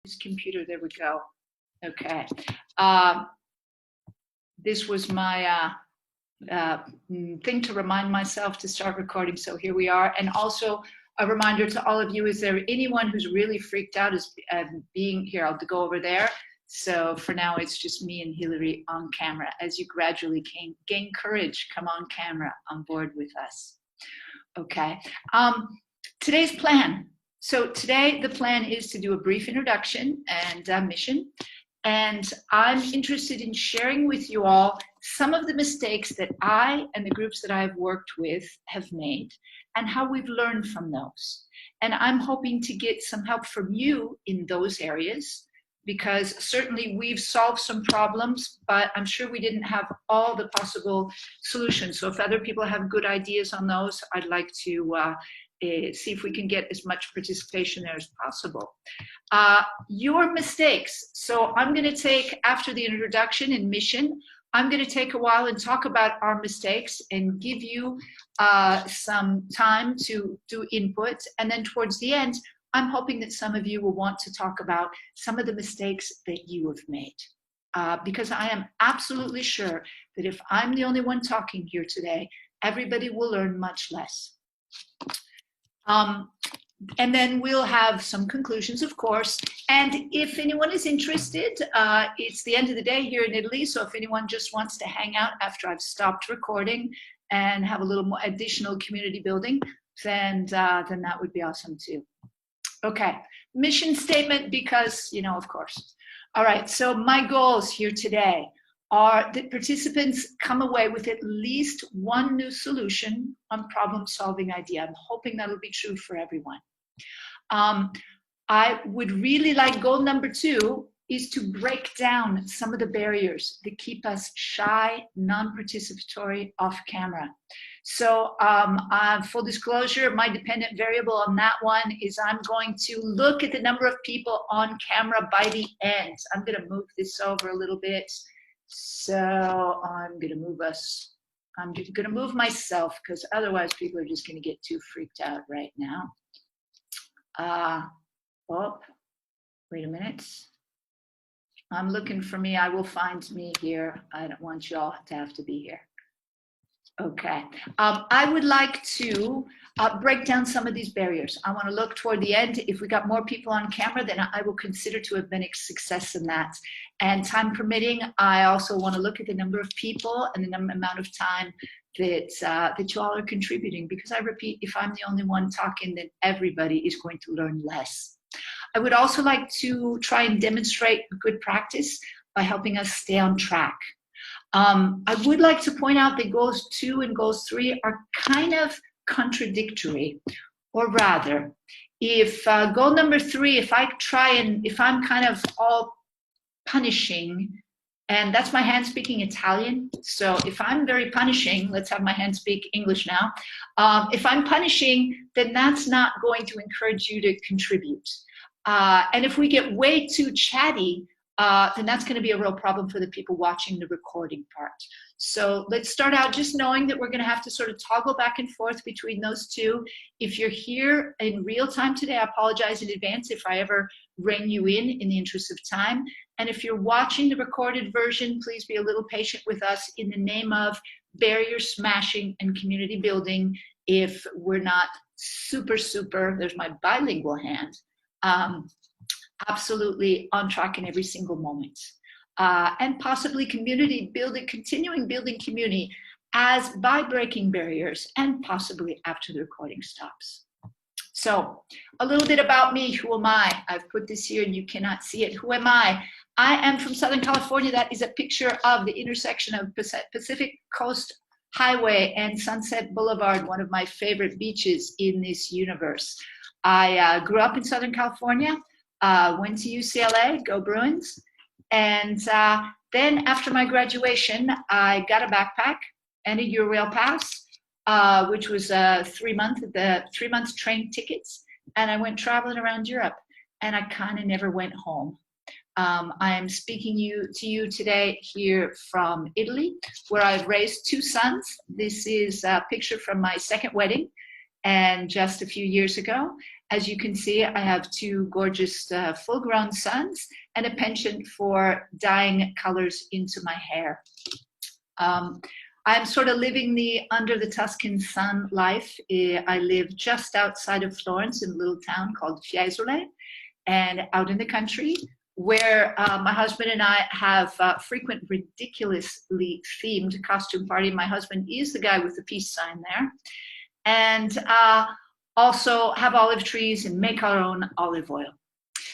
This computer, there we go. Okay. This was my thing to remind myself to start recording, so here we are. And also a reminder to all of you, is there anyone who's really freaked out as being here? I'll go over there. So for now, it's just me and Hillary on camera. As you gradually gain courage, come on camera, on board with us. Okay. Today's plan. So today the plan is to do a brief introduction and mission. And I'm interested in sharing with you all some of the mistakes that I and the groups that I've worked with have made and how we've learned from those. And I'm hoping to get some help from you in those areas, because certainly we've solved some problems, but I'm sure we didn't have all the possible solutions. So if other people have good ideas on those, I'd like to see if we can get as much participation there as possible. Your mistakes. So I'm going to take, after the introduction and mission, I'm going to take a while and talk about our mistakes and give you some time to do input. And then towards the end, I'm hoping that some of you will want to talk about some of the mistakes that you have made. Because I am absolutely sure that if I'm the only one talking here today, everybody will learn much less. And then we'll have some conclusions, of course. And if anyone is interested, it's the end of the day here in Italy. So if anyone just wants to hang out after I've stopped recording and have a little more additional community building, then that would be awesome too. Okay, mission statement, because, you know, of course. All right, so my goals here today are that participants come away with at least one new solution on problem-solving idea. I'm hoping that'll be true for everyone. I would really like, goal number 2 is to break down some of the barriers that keep us shy, non-participatory, off camera. So full disclosure, my dependent variable on that one is I'm going to look at the number of people on camera by the end. I'm going to move this over a little bit. So I'm going to move us. I'm going to move myself, because otherwise people are just going to get too freaked out right now. Oh, wait a minute. I'm looking for me. I will find me here. I don't want y'all to have to be here. Okay. I would like to break down some of these barriers. I want to look toward the end. If we got more people on camera, then I will consider to have been a success in that. And time permitting, I also want to look at the number of people and the amount of time that you all are contributing. Because I repeat, if I'm the only one talking, then everybody is going to learn less. I would also like to try and demonstrate good practice by helping us stay on track. I would like to point out that goals 2 and goals 3 are kind of contradictory, or rather, if goal number 3, if I'm kind of all punishing, and that's my hand speaking Italian, so if I'm very punishing, let's have my hand speak English now. If I'm punishing, then that's not going to encourage you to contribute. And if we get way too chatty, then that's going to be a real problem for the people watching the recording part. So let's start out just knowing that we're going to have to sort of toggle back and forth between those two. If you're here in real time today, I apologize in advance if I ever rein you in the interest of time. And if you're watching the recorded version, please be a little patient with us in the name of barrier smashing and community building. If we're not super, there's my bilingual hand, absolutely on track in every single moment. And possibly community building, continuing building community as by breaking barriers, and possibly after the recording stops. So a little bit about me. Who am I? I've put this here and you cannot see it. Who am I? I am from Southern California. That is a picture of the intersection of Pacific Coast Highway and Sunset Boulevard, one of my favorite beaches in this universe. I grew up in Southern California. Went to UCLA, go Bruins. And then after my graduation, I got a backpack and a Eurail pass, which was 3 month train tickets. And I went traveling around Europe, and I kind of never went home. I am speaking to you today here from Italy, where I've raised 2 sons. This is a picture from my second wedding, and just a few years ago. As you can see, I have two gorgeous full-grown sons and a penchant for dyeing colors into my hair. I'm sort of living the under the Tuscan sun life. I live just outside of Florence in a little town called Fiesole, and out in the country, where my husband and I have frequent ridiculously themed costume party. My husband is the guy with the peace sign there. And also have olive trees and make our own olive oil.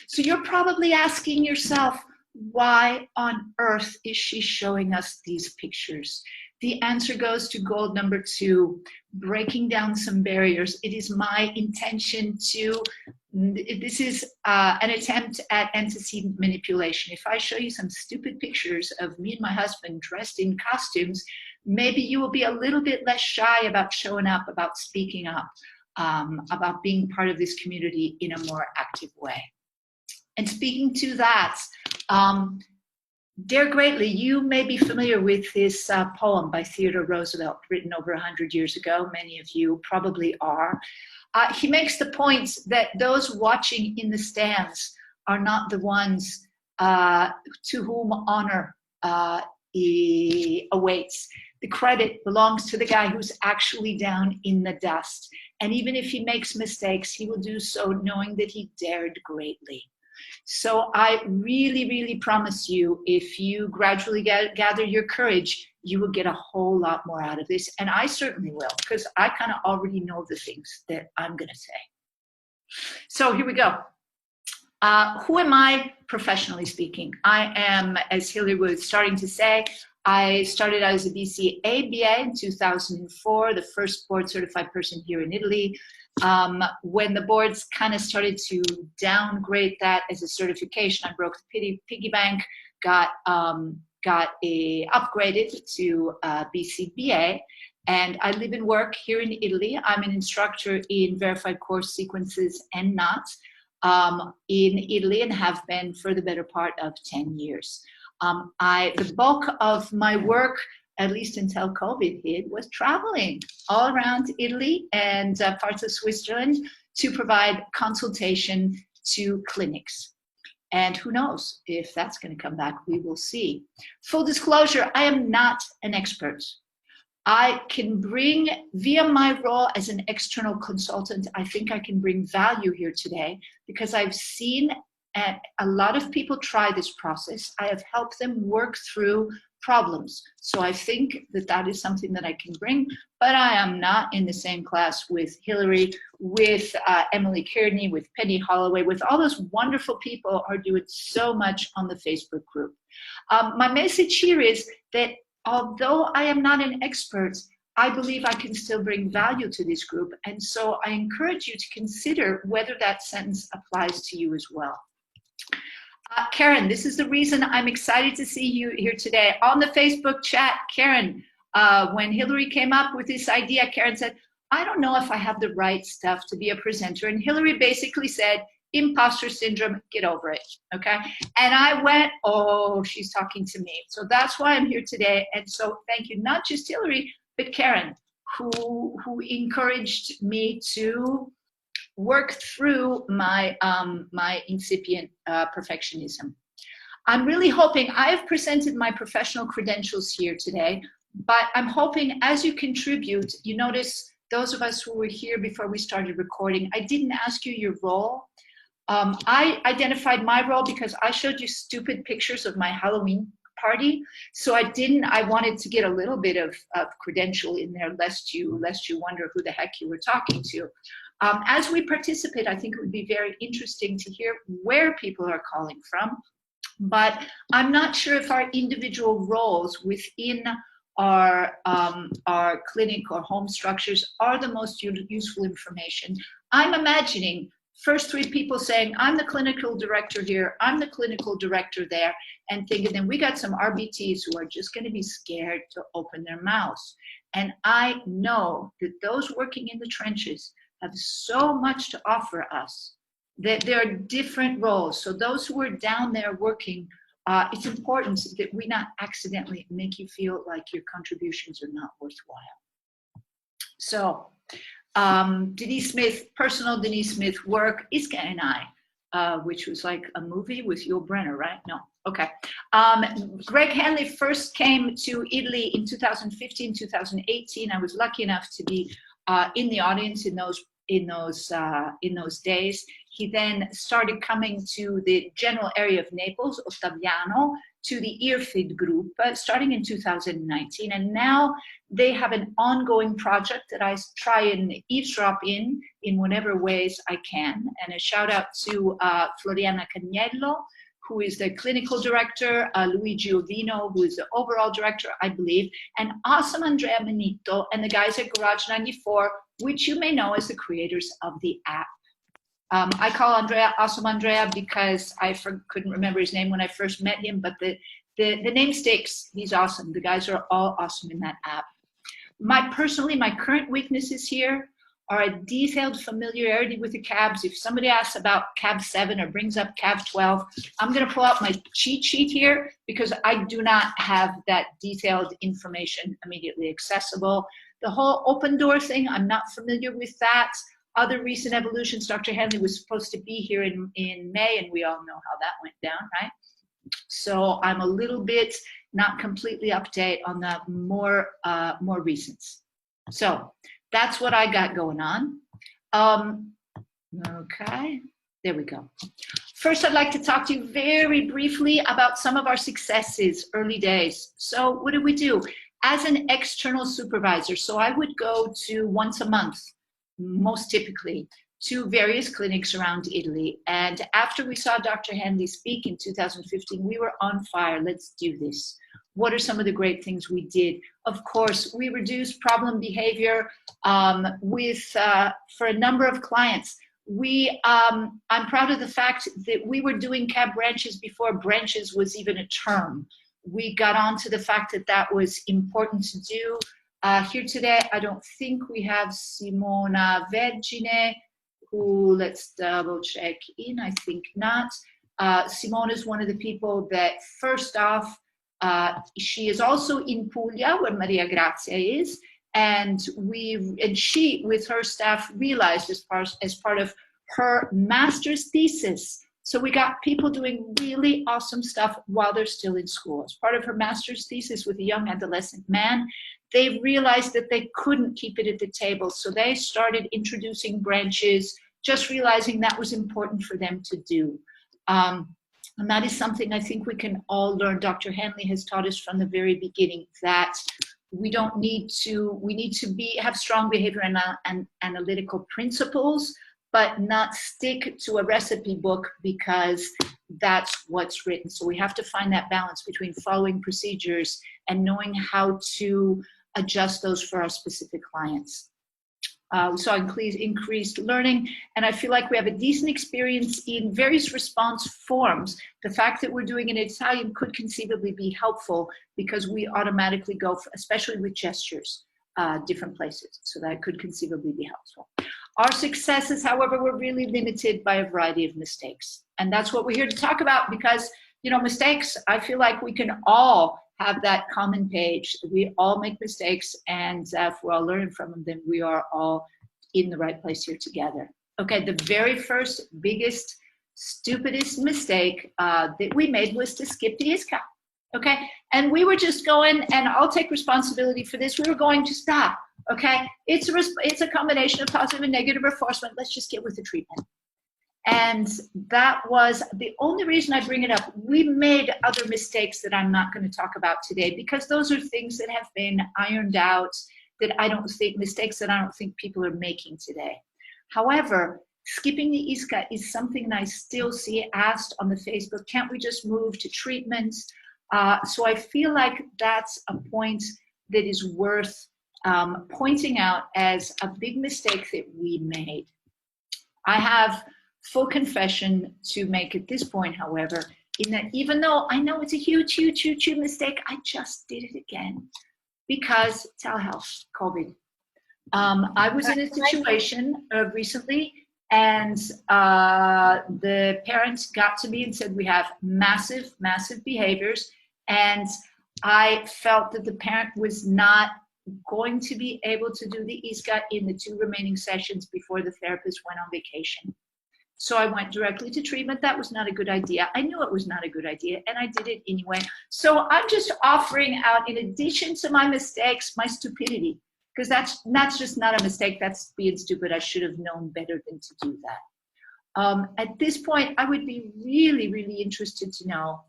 So you're probably asking yourself, why on earth is she showing us these pictures? The answer goes to goal number 2, breaking down some barriers. It is my intention to, this is an attempt at antecedent manipulation. If I show you some stupid pictures of me and my husband dressed in costumes, maybe you will be a little bit less shy about showing up, about speaking up, about being part of this community in a more active way. And speaking to that, Dare Greatly, you may be familiar with this poem by Theodore Roosevelt, written over 100 years ago. Many of you probably are. He makes the point that those watching in the stands are not the ones to whom honor awaits. The credit belongs to the guy who's actually down in the dust. And even if he makes mistakes, he will do so knowing that he dared greatly. So I really, really promise you, if you gradually gather your courage, you will get a whole lot more out of this. And I certainly will, because I kind of already know the things that I'm going to say. So here we go. Who am I professionally speaking? I am, as Hillary was starting to say, I started out as a BCA BA in 2004, the first board certified person here in Italy. When the boards kind of started to downgrade that as a certification, I broke the piggy bank, got upgraded to BCBA, and I live and work here in Italy. I'm an instructor in verified course sequences and knots in Italy, and have been for the better part of 10 years. The bulk of my work, at least until COVID hit, was traveling all around Italy and parts of Switzerland to provide consultation to clinics. And who knows if that's going to come back, we will see. Full disclosure, I am not an expert. I can bring, via my role as an external consultant, I think I can bring value here today, because I've seen a lot of people try this process. I have helped them work through problems. So I think that that is something that I can bring, but I am not in the same class with Hillary, with Emily Kearney, with Penny Holloway, with all those wonderful people who are doing so much on the Facebook group. My message here is that although I am not an expert, I believe I can still bring value to this group. And so I encourage you to consider whether that sentence applies to you as well. Karen, this is the reason I'm excited to see you here today. On the Facebook chat, Karen, when Hillary came up with this idea, Karen said, I don't know if I have the right stuff to be a presenter. And Hillary basically said, imposter syndrome, get over it, okay? And I went, oh, she's talking to me. So that's why I'm here today. And so thank you, not just Hillary, but Karen, who encouraged me to work through my my incipient perfectionism. I'm really hoping, I have presented my professional credentials here today, but I'm hoping as you contribute, you notice those of us who were here before we started recording, I didn't ask you your role. I identified my role because I showed you stupid pictures of my Halloween party. So I wanted to get a little bit of credential in there, lest you wonder who the heck you were talking to. As we participate, I think it would be very interesting to hear where people are calling from, but I'm not sure if our individual roles within our clinic or home structures are the most useful information. I'm imagining first 3 people saying, I'm the clinical director here, I'm the clinical director there, and thinking then we got some RBTs who are just going to be scared to open their mouths. And I know that those working in the trenches have so much to offer us, that there are different roles. So those who are down there working, it's important that we not accidentally make you feel like your contributions are not worthwhile. So Denise Smith, personal Denise Smith work, Iska and I, which was like a movie with Yul Brynner, right? No, okay. Greg Hanley first came to Italy in 2015, 2018. I was lucky enough to be in the audience in those days. He then started coming to the general area of Naples, Ottaviano, to the IRFID group, starting in 2019. And now they have an ongoing project that I try and eavesdrop in whatever ways I can. And a shout out to Floriana Cagnello, who is the clinical director, Luigi Ovino, who is the overall director, I believe, and awesome Andrea Benito and the guys at Garage 94, which you may know as the creators of the app. I call Andrea Awesome Andrea because I couldn't remember his name when I first met him, but the name sticks. He's awesome. The guys are all awesome in that app. My current weaknesses here are a detailed familiarity with the cabs. If somebody asks about cab 7 or brings up cab 12, I'm going to pull out my cheat sheet here because I do not have that detailed information immediately accessible. The whole open door thing, I'm not familiar with that. Other recent evolutions, Dr. Hanley was supposed to be here in May, and we all know how that went down, right? So I'm a little bit not completely up to date on the more recents. So that's what I got going on. Okay, there we go. First, I'd like to talk to you very briefly about some of our successes, early days. So what do we do? As an external supervisor, so I would go to once a month, most typically, to various clinics around Italy. And after we saw Dr. Hanley speak in 2015, we were on fire. Let's do this. What are some of the great things we did? Of course, we reduced problem behavior for a number of clients. I'm proud of the fact that we were doing cab branches before branches was even a term. We got on to the fact that that was important to do. Here today, I don't think we have Simona Vergine, who, let's double check in, I think not. Simona is one of the people that, first off, she is also in Puglia, where Maria Grazia is, and she, with her staff, realized as part of her master's thesis. So we got people doing really awesome stuff while they're still in school. As part of her master's thesis with a young adolescent man, they realized that they couldn't keep it at the table. So they started introducing branches, just realizing that was important for them to do. And that is something I think we can all learn. Dr. Hanley has taught us from the very beginning that we need to have strong behavior and analytical principles, but not stick to a recipe book because that's what's written. So we have to find that balance between following procedures and knowing how to adjust those for our specific clients. We saw increased learning, and I feel like we have a decent experience in various response forms. The fact that we're doing it in Italian could conceivably be helpful because we automatically go, especially with gestures, different places. So that could conceivably be helpful. Our successes, however, were really limited by a variety of mistakes. And that's what we're here to talk about because, mistakes, I feel like we can all have that common page. We all make mistakes, and if we're all learning from them, then we are all in the right place here together. Okay, the very first, biggest, stupidest mistake that we made was to skip the ISCA. Okay, and we were just going, and I'll take responsibility for this, we were going to stop. Okay, it's a combination of positive and negative reinforcement. Let's just get with the treatment. And that was the only reason I bring it up. We made other mistakes that I'm not going to talk about today because those are things that have been ironed out, mistakes that I don't think people are making today. However, skipping the ISCA is something that I still see asked on the Facebook. Can't we just move to treatments? So I feel like that's a point that is worth pointing out as a big mistake that we made. I have full confession to make at this point, however, in that even though I know it's a huge mistake, I just did it again because telehealth, COVID. I was in a situation recently, and the parents got to me and said, we have massive behaviors, and I felt that the parent was not going to be able to do the ISCA in the 2 remaining sessions before the therapist went on vacation. So I went directly to treatment. That was not a good idea. I knew it was not a good idea, and I did it anyway. So I'm just offering out, in addition to my mistakes, my stupidity, because that's just not a mistake. That's being stupid. I should have known better than to do that. At this point, I would be really, really interested to know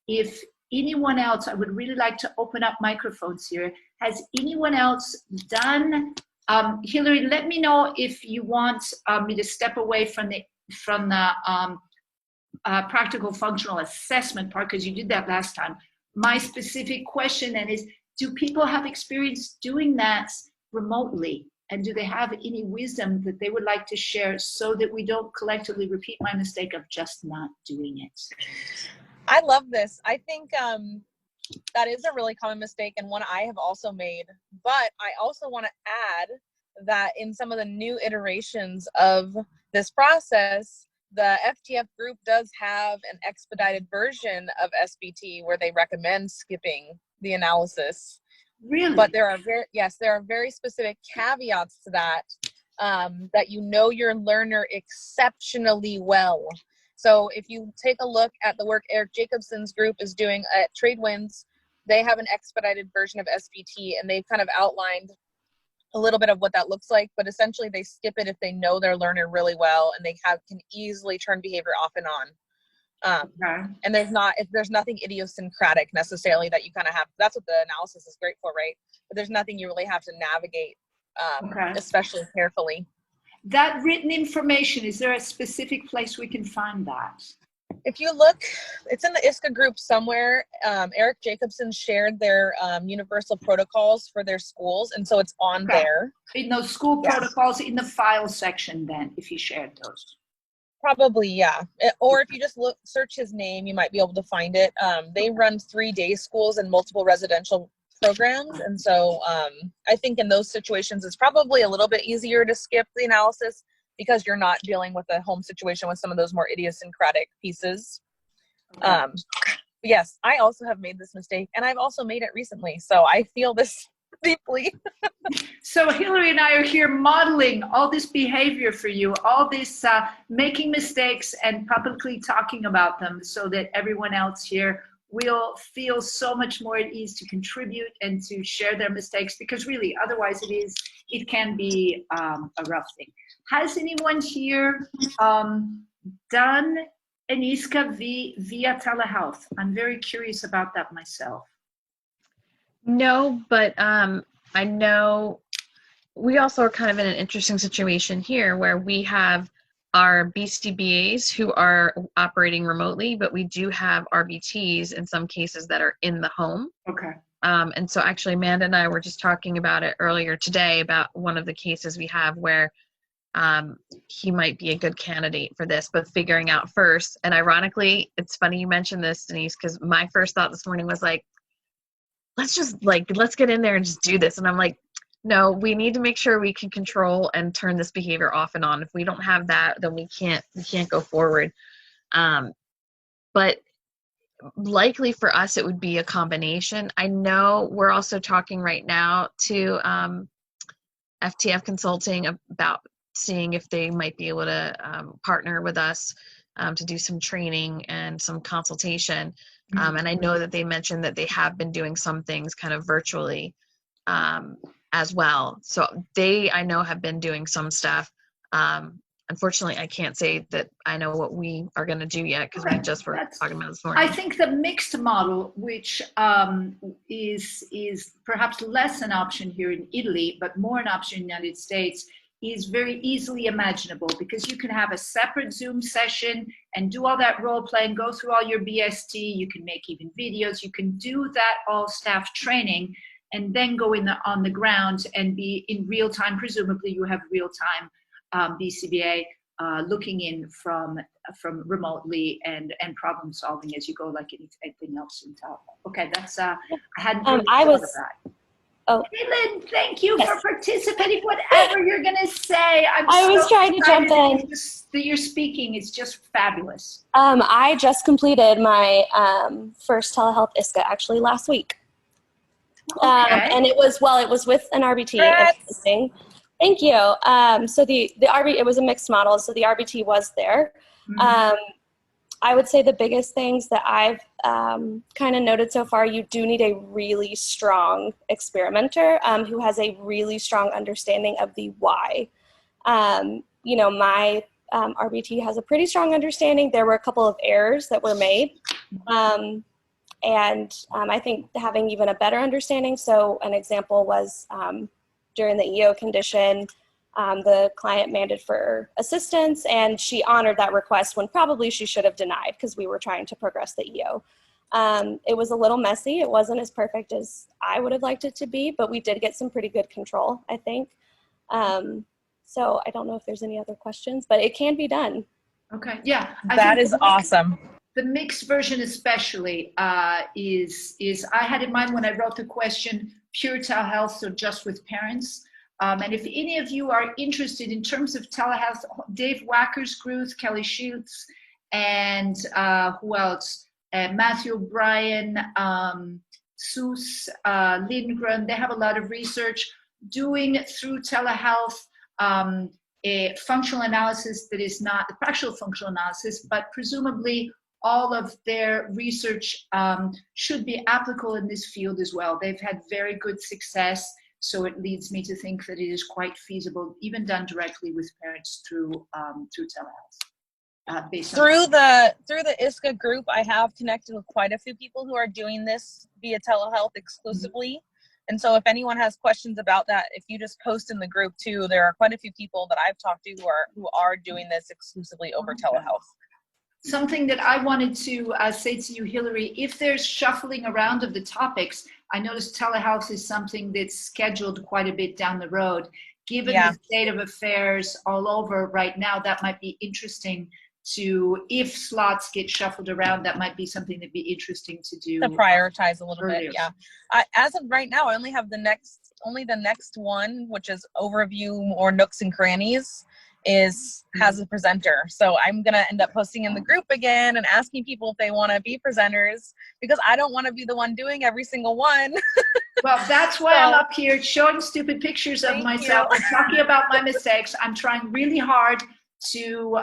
if anyone else, I would really like to open up microphones here. Has anyone else done, Hillary, let me know if you want me to step away from the practical functional assessment part, because you did that last time. My specific question then is, do people have experience doing that remotely? And do they have any wisdom that they would like to share so that we don't collectively repeat my mistake of just not doing it? I love this. I think that is a really common mistake and one I have also made. But I also want to add that in some of the new iterations of this process, the FTF group does have an expedited version of SBT where they recommend skipping the analysis. Really? But there are very specific caveats to that, that you know your learner exceptionally well. So if you take a look at the work Eric Jacobson's group is doing at Tradewinds, they have an expedited version of SBT, and they've kind of outlined a little bit of what that looks like, but essentially they skip it if they know their learner really well and they can easily turn behavior off and on. And there's nothing idiosyncratic necessarily that you kind of have. That's what the analysis is great for, right? But there's nothing you really have to navigate, especially carefully. That written information, is there a specific place we can find that? If you look, it's in the ISCA group somewhere. Eric Jacobson shared their universal protocols for their schools, and so it's on there. In those school protocols, in the file section then, if he shared those. Probably, yeah. Or if you just search his name, you might be able to find it. They run 3-day schools and multiple residential programs. And so I think in those situations, it's probably a little bit easier to skip the analysis because you're not dealing with a home situation with some of those more idiosyncratic pieces. Yes, I also have made this mistake, and I've also made it recently. So I feel this deeply. So Hillary and I are here modeling all this behavior for you, all this making mistakes and publicly talking about them so that everyone else here will feel so much more at ease to contribute and to share their mistakes, because really otherwise it can be a rough thing. Has anyone here done an ISCA via telehealth? I'm very curious about that myself. No, but I know we also are kind of in an interesting situation here where we have our BCBAs who are operating remotely, but we do have RBTs in some cases that are in the home. Okay. And so actually Amanda and I were just talking about it earlier today about one of the cases we have where he might be a good candidate for this, but figuring out first. And ironically, it's funny you mentioned this, Denise, because my first thought this morning was like, let's get in there and just do this. And I'm like, no, we need to make sure we can control and turn this behavior off and on. If we don't have that, then we can't go forward. But likely for us, it would be a combination. I know we're also talking right now to FTF Consulting about seeing if they might be able to partner with us to do some training and some consultation. And I know that they mentioned that they have been doing some things kind of virtually as well. So they, I know, have been doing some stuff. Unfortunately, I can't say that I know what we are going to do yet because we just were talking about this morning. I think the mixed model, which is perhaps less an option here in Italy, but more an option in the United States, is very easily imaginable because you can have a separate Zoom session and do all that role playing, go through all your BST, you can make even videos, you can do that all staff training and then go on the ground and be in real time. Presumably you have real time BCBA looking in from remotely and problem solving as you go, like anything else in top. Okay, that's I hadn't really thought of that. Oh, Caitlin, thank you for participating. Whatever you're going to say, I was trying to jump in. That you're speaking is just fabulous. I just completed my first telehealth ISCA actually last week. Okay. And it was with an RBT. Congrats. Interesting. Thank you. So the it was a mixed model, so the RBT was there. Mhm. I would say the biggest things that I've kind of noted so far, you do need a really strong experimenter who has a really strong understanding of the why. My RBT has a pretty strong understanding. There were a couple of errors that were made. I think having even a better understanding. So an example was during the EO condition, the client mandated for assistance, and she honored that request when probably she should have denied because we were trying to progress the EO. It was a little messy. It wasn't as perfect as I would have liked it to be, but we did get some pretty good control, I think. So I don't know if there's any other questions, but it can be done. Okay. Yeah. That is awesome. The mixed version especially is I had in mind when I wrote the question, pure telehealth, so just with parents. And if any of you are interested in terms of telehealth, Dave Wacker's group, Kelly Schultz, and who else? Matthew O'Brien, Seuss, Lindgren, they have a lot of research doing through telehealth a functional analysis that is not the practical functional analysis, but presumably all of their research should be applicable in this field as well. They've had very good success, so it leads me to think that it is quite feasible, even done directly with parents through telehealth. Through the ISCA group, I have connected with quite a few people who are doing this via telehealth exclusively. Mm-hmm. And so if anyone has questions about that, if you just post in the group too, there are quite a few people that I've talked to who are doing this exclusively over telehealth. Something that I wanted to say to you, Hillary, if there's shuffling around of the topics, I noticed telehealth is something that's scheduled quite a bit down the road. Given the state of affairs all over right now, that might be interesting to, if slots get shuffled around, that might be something that'd be interesting to do. To prioritize a little bit, yeah. As of right now, I only have the next one, which is overview or nooks and crannies, has a presenter. So I'm gonna end up posting in the group again and asking people if they want to be presenters, because I don't want to be the one doing every single one. Well, that's why I'm up here showing stupid pictures of myself. I'm talking about my mistakes. I'm trying really hard to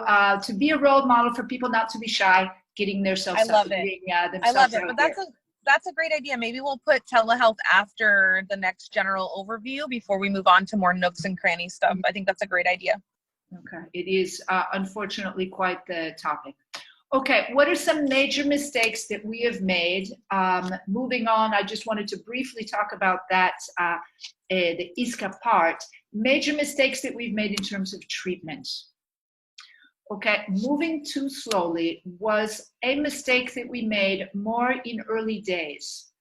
be a role model for people not to be shy, getting themselves I love it. But that's a great idea. Maybe we'll put telehealth after the next general overview before we move on to more nooks and cranny stuff. I think that's a great idea. Okay, it is unfortunately quite the topic. Okay, what are some major mistakes that we have made? Moving on, I just wanted to briefly talk about that, the ISCA part. Major mistakes that we've made in terms of treatment. Okay, moving too slowly was a mistake that we made more in early days.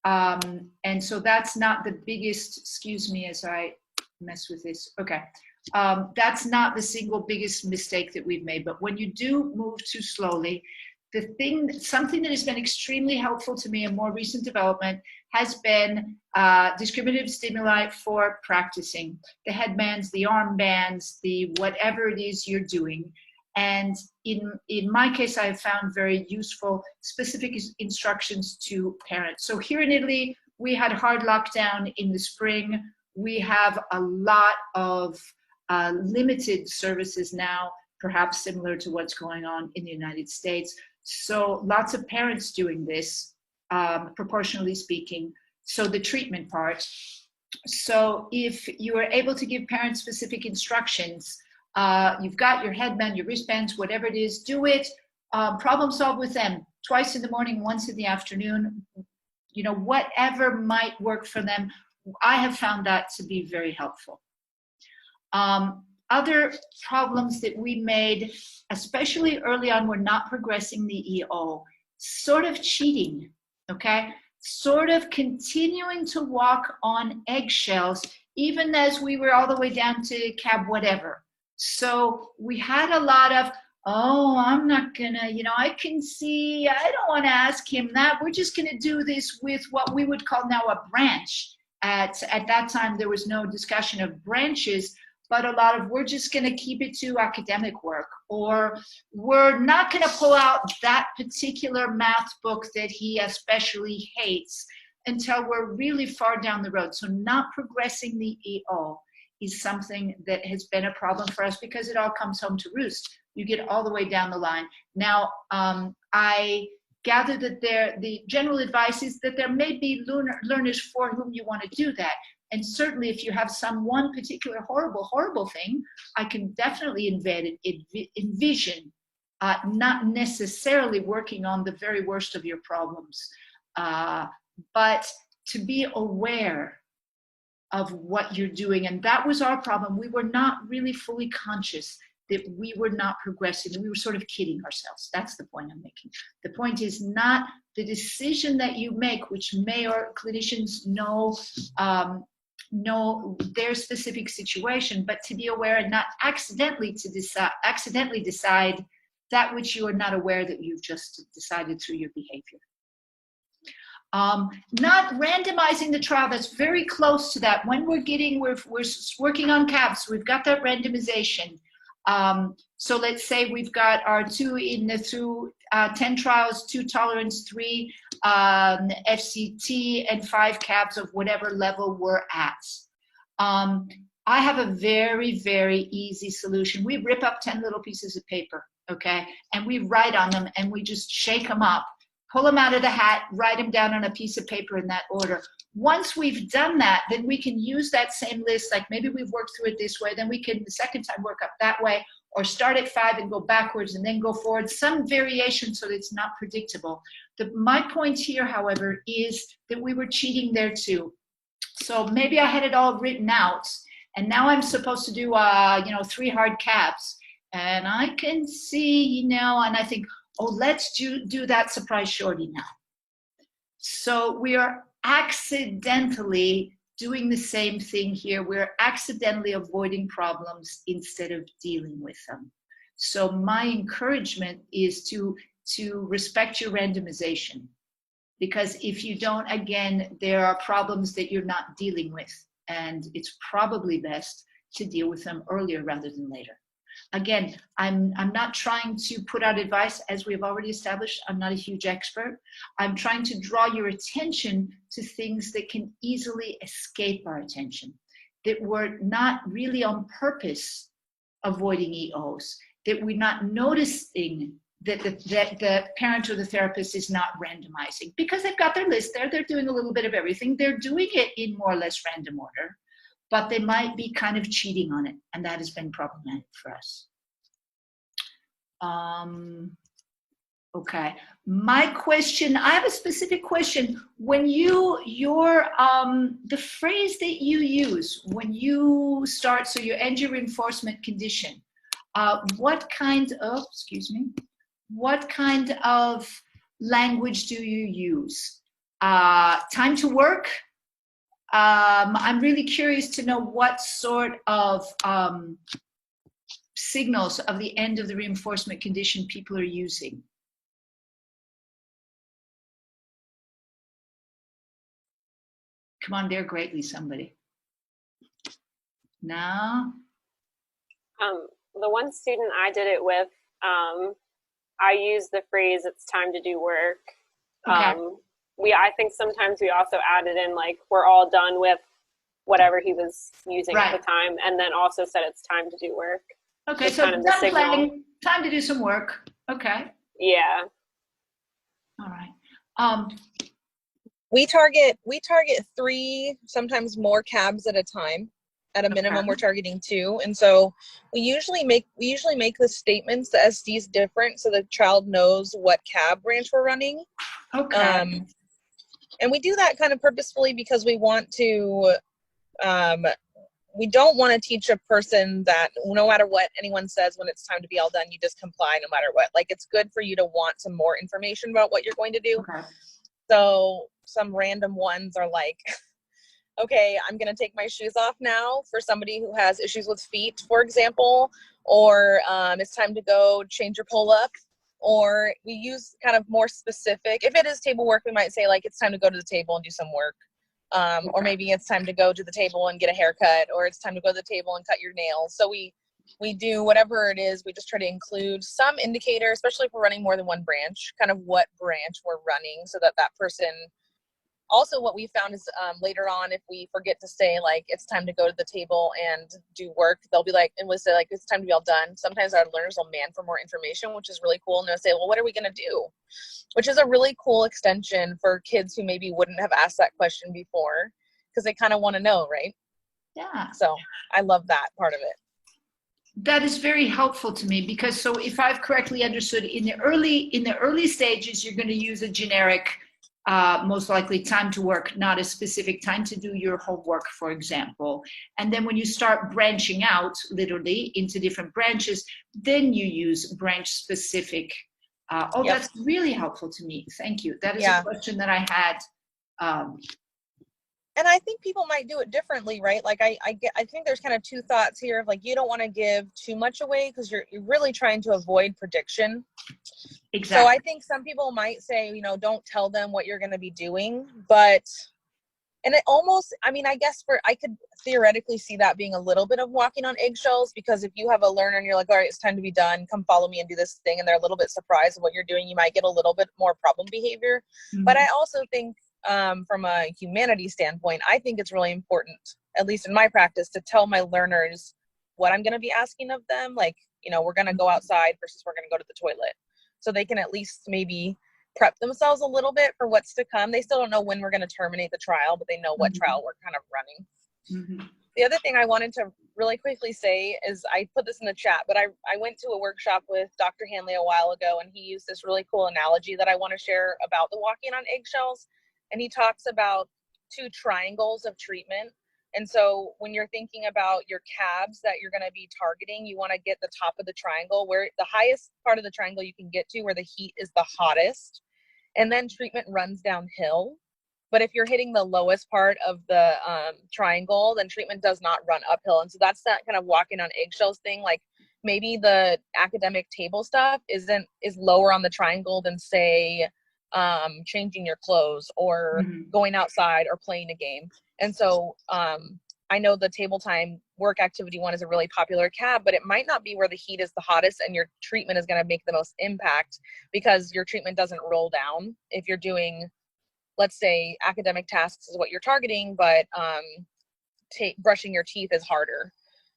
And so that's not the biggest, excuse me as I mess with this, okay. That's not the single biggest mistake that we've made, but when you do move too slowly, something that has been extremely helpful to me in more recent development has been discriminative stimuli for practicing. The headbands, the armbands, the whatever it is you're doing. And in my case, I have found very useful specific instructions to parents. So here in Italy, we had hard lockdown in the spring. We have a lot of limited services now, perhaps similar to what's going on in the United States. So lots of parents doing this, proportionally speaking. So the treatment part. So if you are able to give parents specific instructions, you've got your headband, your wristbands, whatever it is, do it. Problem solve with them twice in the morning, once in the afternoon, whatever might work for them. I have found that to be very helpful. Other problems that we made, especially early on, we're not progressing the EO, sort of cheating, okay? Sort of continuing to walk on eggshells, even as we were all the way down to cab whatever. So we had a lot of, I'm not gonna, I can see, I don't wanna ask him that. We're just gonna do this with what we would call now a branch. At that time, there was no discussion of branches, but a lot of, we're just going to keep it to academic work, or we're not going to pull out that particular math book that he especially hates. until we're really far down the road. So not progressing the EO is something that has been a problem for us because it all comes home to roost. You get all the way down the line. Now, I gather that the general advice is that there may be learners for whom you want to do that. And certainly if you have some one particular horrible thing, I can definitely envision not necessarily working on the very worst of your problems, but to be aware of what you're doing. And that was our problem. We were not really fully conscious that we were not progressing. We were sort of kidding ourselves. That's the point I'm making. The point is not the decision that you make, which may or clinicians know their specific situation, but to be aware and not accidentally decide that which you are not aware that you've just decided through your behavior. Not randomizing the trial, that's very close to that. When we're working on CABs, we've got that randomization. So let's say we've got our 10 trials, 2 tolerance, 3 FCT, and 5 CABs of whatever level we're at. I have a very, very easy solution. We rip up 10 little pieces of paper, okay? And we write on them and we just shake them up, pull them out of the hat, write them down on a piece of paper in that order. Once we've done that, then we can use that same list, like maybe we've worked through it this way, then we can the second time work up that way, or start at 5 and go backwards and then go forward, some variation so that it's not predictable. My point here, however, is that we were cheating there too. So maybe I had it all written out, and now I'm supposed to do 3 hard CABs, and I can see, and I think, oh, let's do that surprise shorty now. So we are accidentally doing the same thing here. We're accidentally avoiding problems instead of dealing with them. So my encouragement is to respect your randomization, because if you don't, again, there are problems that you're not dealing with, and it's probably best to deal with them earlier rather than later. Again, I'm not trying to put out advice, as we've already established. I'm not a huge expert. I'm trying to draw your attention to things that can easily escape our attention, that we're not really on purpose avoiding EOs, that we're not noticing that the parent or the therapist is not randomizing because they've got their list there. They're doing a little bit of everything. They're doing it in more or less random order, but they might be kind of cheating on it, and that has been problematic for us. Okay, my question, I have a specific question. When the phrase that you use when you start, so you end your reinforcement condition, what kind of language do you use? Time to work? I'm really curious to know what sort of signals of the end of the reinforcement condition people are using. Come on, there greatly, somebody. No? The one student I did it with, I used the phrase, "it's time to do work." Okay. I think sometimes we also added in, like, we're all done with whatever he was using Right. at the time, and then also said it's time to do work. Okay, Just so kind of the done signal. playing, time to do some work. Okay, Yeah. all right. We target 3, sometimes more cabs at a time. At a minimum, we're targeting 2, and so we usually make the statements, the SDs, different so the child knows what cab branch we're running. Okay. And we do that kind of purposefully because we want to. We don't want to teach a person that no matter what anyone says, when it's time to be all done, you just comply no matter what. Like, it's good for you to want some more information about what you're going to do. Okay. So some random ones are like, okay, I'm going to take my shoes off now for somebody who has issues with feet, for example, or it's time to go change your pull-up. Or we use kind of more specific. If it is table work, we might say, like, it's time to go to the table and do some work. Or maybe it's time to go to the table and get a haircut, or it's time to go to the table and cut your nails. So we do whatever it is. We just try to include some indicator, especially if we're running more than one branch, kind of what branch we're running, so that person also what we found is later on, if we forget to say like it's time to go to the table and do work, they'll be like, and we'll say like it's time to be all done. Sometimes our learners will demand for more information, which is really cool. And they'll say, well, what are we going to do? Which is a really cool extension for kids who maybe wouldn't have asked that question before, because they kind of want to know, right? Yeah. So I love that part of it. That is very helpful to me, because so if I've correctly understood, in the early stages, you're going to use a generic, most likely time to work, not a specific time to do your homework, for example. And then when you start branching out literally into different branches, then you use branch specific. Yep. That's really helpful to me. Thank you. That is a question that I had. And I think people might do it differently, right? Like I think there's kind of two thoughts here of like, you don't want to give too much away because you're really trying to avoid prediction. Exactly. So I think some people might say, you know, don't tell them what you're going to be doing, but, and it almost, I mean, I guess I could theoretically see that being a little bit of walking on eggshells, because if you have a learner and you're like, all right, it's time to be done, come follow me and do this thing, and they're a little bit surprised at what you're doing, you might get a little bit more problem behavior. Mm-hmm. But I also think from a humanities standpoint, I think it's really important, at least in my practice, to tell my learners what I'm going to be asking of them. Like, you know, we're going to go outside versus we're going to go to the toilet. So they can at least maybe prep themselves a little bit for what's to come. They still don't know when we're going to terminate the trial, but they know what trial we're kind of running. Mm-hmm. The other thing I wanted to really quickly say is, I put this in the chat, but I went to a workshop with Dr. Hanley a while ago, and he used this really cool analogy that I want to share about the walking on eggshells. And he talks about two triangles of treatment. And so when you're thinking about your cabs that you're going to be targeting, you want to get the top of the triangle, where the highest part of the triangle you can get to, where the heat is the hottest. And then treatment runs downhill. But if you're hitting the lowest part of the triangle, then treatment does not run uphill. And so that's that kind of walking on eggshells thing. Like maybe the academic table stuff is lower on the triangle than, say, changing your clothes or going outside or playing a game. And so I know the table time work activity one is a really popular cab, but it might not be where the heat is the hottest and your treatment is going to make the most impact, because your treatment doesn't roll down. If you're doing, let's say, academic tasks is what you're targeting, but brushing your teeth is harder.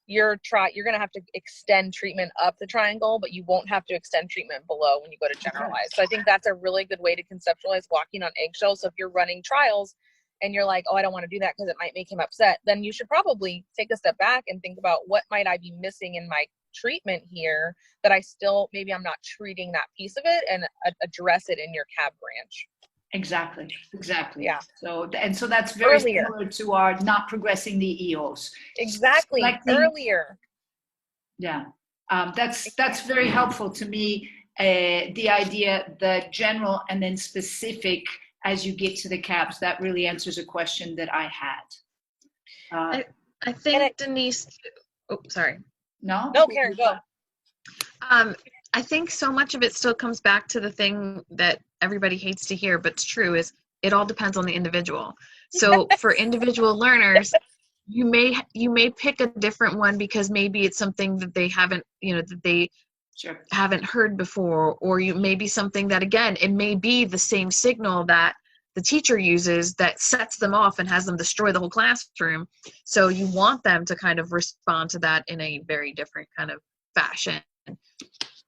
You're going to have to extend treatment up the triangle, but you won't have to extend treatment below when you go to generalize. So I think that's a really good way to conceptualize walking on eggshells. So if you're running trials and you're like, oh, I don't want to do that because it might make him upset, then you should probably take a step back and think about, what might I be missing in my treatment here that I still, maybe I'm not treating that piece of it, and address it in your cab branch. Exactly. Yeah. So that's very earlier. Similar to our not progressing the EOs. Exactly. Earlier. Yeah. That's very helpful to me. The idea, the general and then specific as you get to the cabs, that really answers a question that I had. I think Denise, oh, sorry. No, Karen, go. I think so much of it still comes back to the thing that everybody hates to hear, but it's true, is it all depends on the individual. So for individual learners, you may pick a different one because maybe it's something that they haven't, haven't heard before, or you may be something that, again, it may be the same signal that the teacher uses that sets them off and has them destroy the whole classroom. So you want them to kind of respond to that in a very different kind of fashion.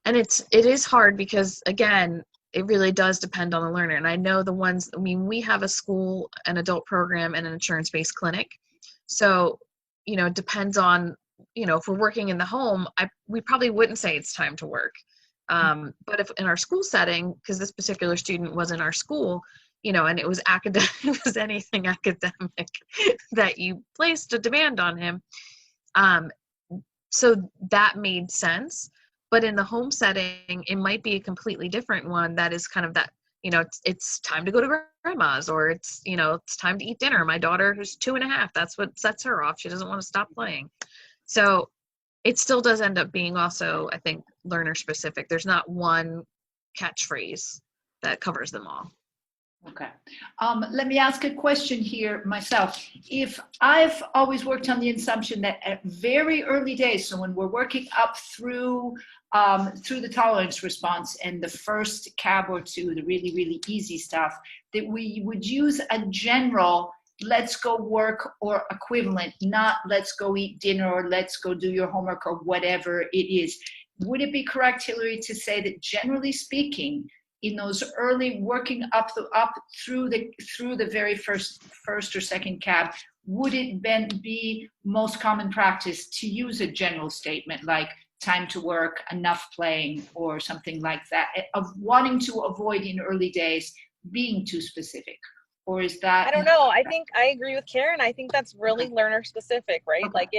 And it is hard because, again, it really does depend on the learner. And I know we have a school, an adult program, and an insurance-based clinic. So, it depends on, if we're working in the home, we probably wouldn't say it's time to work. But if in our school setting, because this particular student was in our school, and it was academic, it was anything academic that you placed a demand on him. So that made sense. But in the home setting, it might be a completely different one that is kind of that, it's time to go to grandma's, or it's time to eat dinner. My daughter, who's 2.5, that's what sets her off. She doesn't want to stop playing. So it still does end up being also, I think, learner specific. There's not one catchphrase that covers them all. Okay. Let me ask a question here myself. If I've always worked on the assumption that at very early days, so when we're working up through the tolerance response and the first cab or two, the really, really easy stuff, that we would use a general let's go work or equivalent, not let's go eat dinner or let's go do your homework or whatever it is. Would it be correct, Hillary, to say that generally speaking, in those early working up through the very first or second cab, would it be most common practice to use a general statement like time to work, enough playing, or something like that, of wanting to avoid in early days being too specific? Or is that? I don't know. I think I agree with Karen. I think that's really learner specific, right? Okay. Like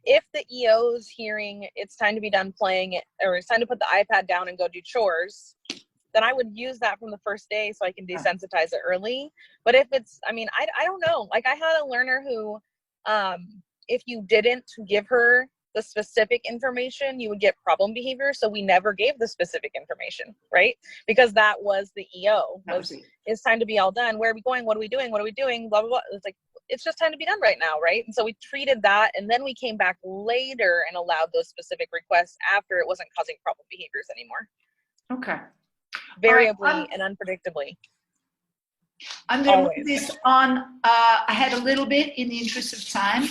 if the EO's hearing it's time to be done playing it, or it's time to put the iPad down and go do chores, then I would use that from the first day so I can desensitize it early. But if it's, I mean, I don't know. Like I had a learner who, if you didn't give her the specific information, you would get problem behavior. So we never gave the specific information, right? Because that was the EO. It's time to be all done. Where are we going? What are we doing? What are we doing? Blah, blah, blah. It's like, it's just time to be done right now, right? And so we treated that, and then we came back later and allowed those specific requests after it wasn't causing problem behaviors anymore. Okay. Variably and unpredictably. I'm going to move this on ahead a little bit in the interest of time.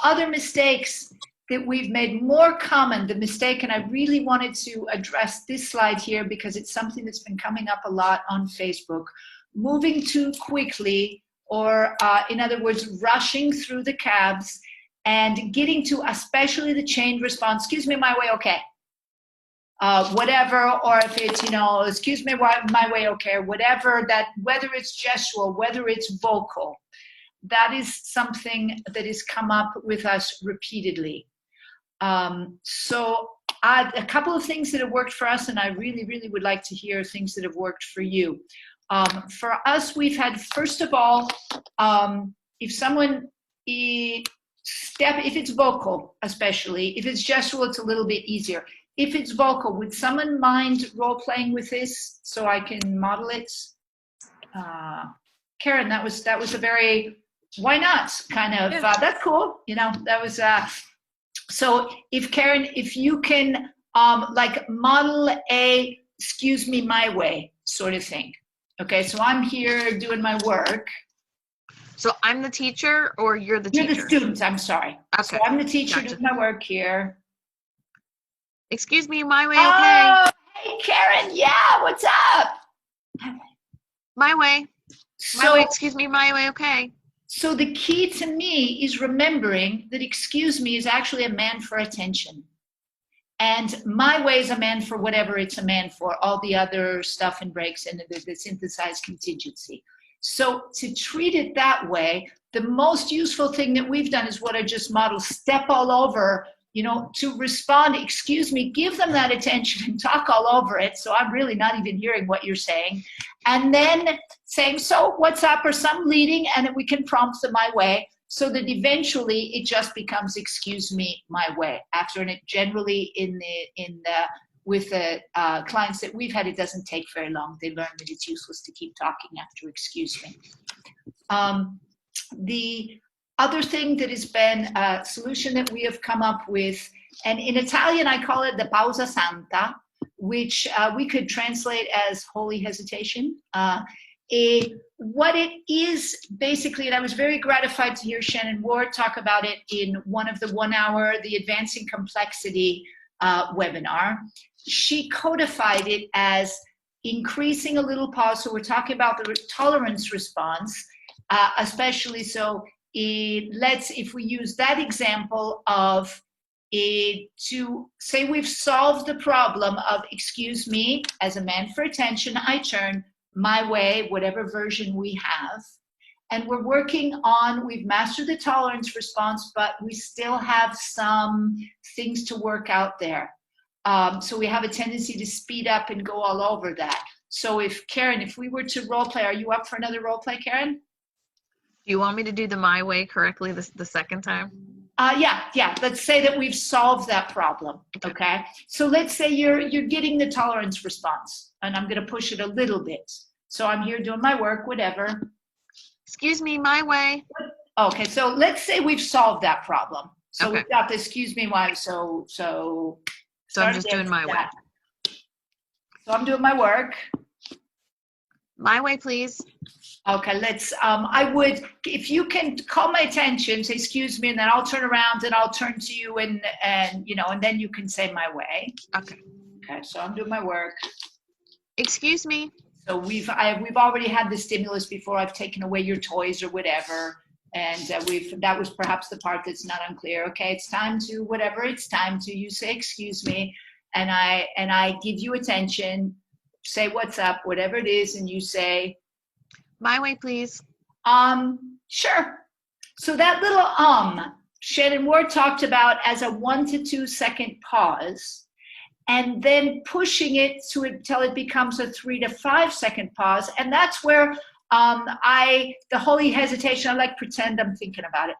Other mistakes that we've made more common, the mistake, and I really wanted to address this slide here because it's something that's been coming up a lot on Facebook. Moving too quickly, or in other words, rushing through the cabs and getting to especially the chained response, excuse me, my way, okay. Whatever, or if it's, excuse me, my way, okay, whatever that, whether it's gestural, whether it's vocal, that is something that has come up with us repeatedly. So a couple of things that have worked for us, and I really, really would like to hear things that have worked for you. For us, we've had, first of all, if someone, if it's vocal, especially, if it's gestural, it's a little bit easier. If it's vocal, would someone mind role-playing with this so I can model it? Karen, that was a very, why not kind of, that's cool. That was, so if Karen, if you can like model a, excuse me, my way sort of thing. Okay, so I'm here doing my work. So I'm the teacher or you're the teacher? You're the student, I'm sorry. Okay. So I'm the teacher doing my work here. Excuse me, my way, okay? Oh, hey, Karen, yeah, what's up? My way. My way, excuse me, my way, okay? So the key to me is remembering that excuse me is actually a man for attention. And my way is a man for whatever it's a man for, all the other stuff and breaks and the synthesized contingency. So to treat it that way, the most useful thing that we've done is what I just modeled, step all over, to respond, excuse me, give them that attention and talk all over it. So I'm really not even hearing what you're saying. And then saying, so what's up, or some leading, and then we can prompt them my way so that eventually it just becomes, excuse me, my way. After, and it generally with the clients that we've had, it doesn't take very long. They learn that it's useless to keep talking after excuse me. The other thing that has been a solution that we have come up with, and in Italian I call it the pausa santa, which we could translate as holy hesitation. What it is basically, and I was very gratified to hear Shannon Ward talk about it in one of the 1 hour, the Advancing Complexity webinar. She codified it as increasing a little pause. So we're talking about the tolerance response, especially so if we use that example of to say we've solved the problem of, excuse me, as a man for attention, I turn my way, whatever version we have. And we're working on, we've mastered the tolerance response, but we still have some things to work out there. So we have a tendency to speed up and go all over that. So Karen, if we were to role play, are you up for another role play, Karen? Do you want me to do the my way correctly the second time? Yeah. Let's say that we've solved that problem, okay? So let's say you're getting the tolerance response, and I'm gonna push it a little bit. So I'm here doing my work, whatever. Excuse me, my way. Okay, so let's say we've solved that problem. So Okay. we've got the excuse me why, so I'm just doing my way. So I'm doing my work. My way, please. Okay, let's, I would, if you can call my attention, say, excuse me, and then I'll turn around and I'll turn to you and then you can say my way. Okay. Okay, so I'm doing my work. Excuse me. So we've already had the stimulus before. I've taken away your toys or whatever. And that was perhaps the part that's not unclear. Okay, it's time to whatever it's time to. You say, excuse me, and I give you attention, say what's up, whatever it is, and you say, my way, please. Sure. So that little Shannon Ward talked about as a 1 to 2 second pause, and then pushing it until it becomes a 3 to 5 second pause, and that's where the holy hesitation. I like pretend I'm thinking about it.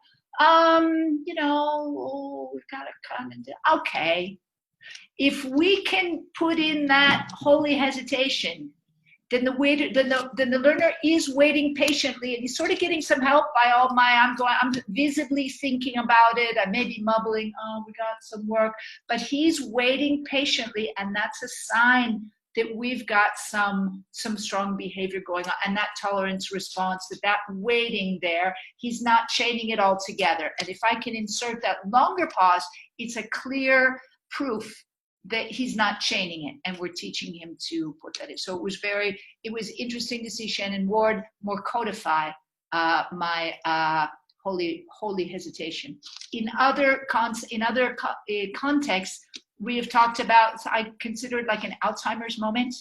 We've got to kind of okay. If we can put in that holy hesitation, then the learner is waiting patiently, and he's sort of getting some help by I'm visibly thinking about it. I may be mumbling, oh, we got some work, but he's waiting patiently, and that's a sign that we've got some strong behavior going on, and that tolerance response, that waiting there, he's not chaining it all together. And if I can insert that longer pause, it's a clear proof that he's not chaining it, and we're teaching him to put that in. So it was interesting to see Shannon Ward more codify my holy hesitation. In other contexts, we have talked about, I consider it like an Alzheimer's moment.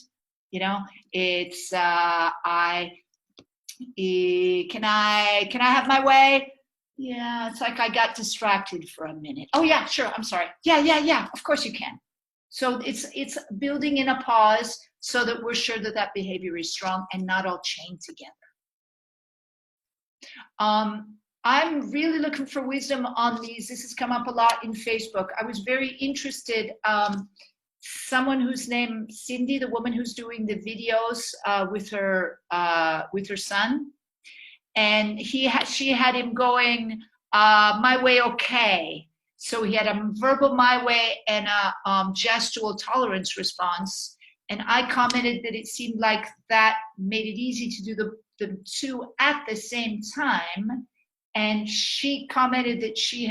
It's can I have my way? Yeah, it's like I got distracted for a minute. Oh yeah, sure, I'm sorry. Yeah, of course you can. So it's building in a pause so that we're sure that behavior is strong and not all chained together. I'm really looking for wisdom on these. This has come up a lot in Facebook. I was very interested. Someone whose name Cindy, the woman who's doing the videos with her son, and she had him going my way, okay. So he had a verbal my way and a gestural tolerance response. And I commented that it seemed like that made it easy to do the two at the same time. And she commented that she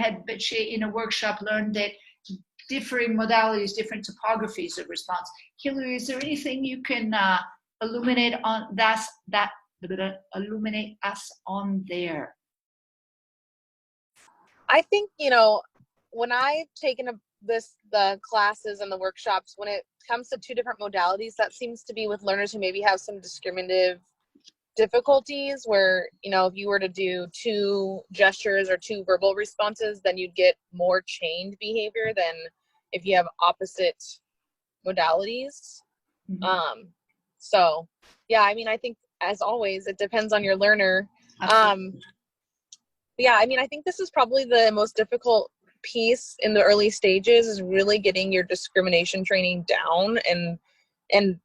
in a workshop learned that differing modalities, different topographies of response. Hillary, is there anything you can illuminate us on there? I think, when I've taken the classes and the workshops, when it comes to two different modalities, that seems to be with learners who maybe have some discriminative difficulties where, if you were to do 2 gestures or 2 verbal responses, then you'd get more chained behavior than if you have opposite modalities. Mm-hmm. So yeah, I think as always, it depends on your learner. Yeah, I think this is probably the most difficult piece in the early stages, is really getting your discrimination training down. And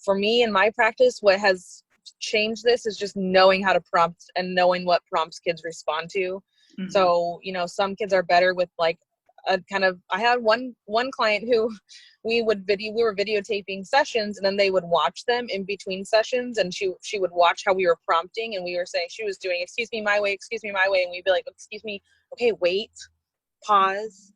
for me in my practice, what has changed this is just knowing how to prompt and knowing what prompts kids respond to. Mm-hmm. So, some kids are better with like a kind of, I had one client who we were videotaping sessions, and then they would watch them in between sessions, and she would watch how we were prompting, and we were saying, she was doing, excuse me, my way, and we'd be like, excuse me, okay, wait, pause,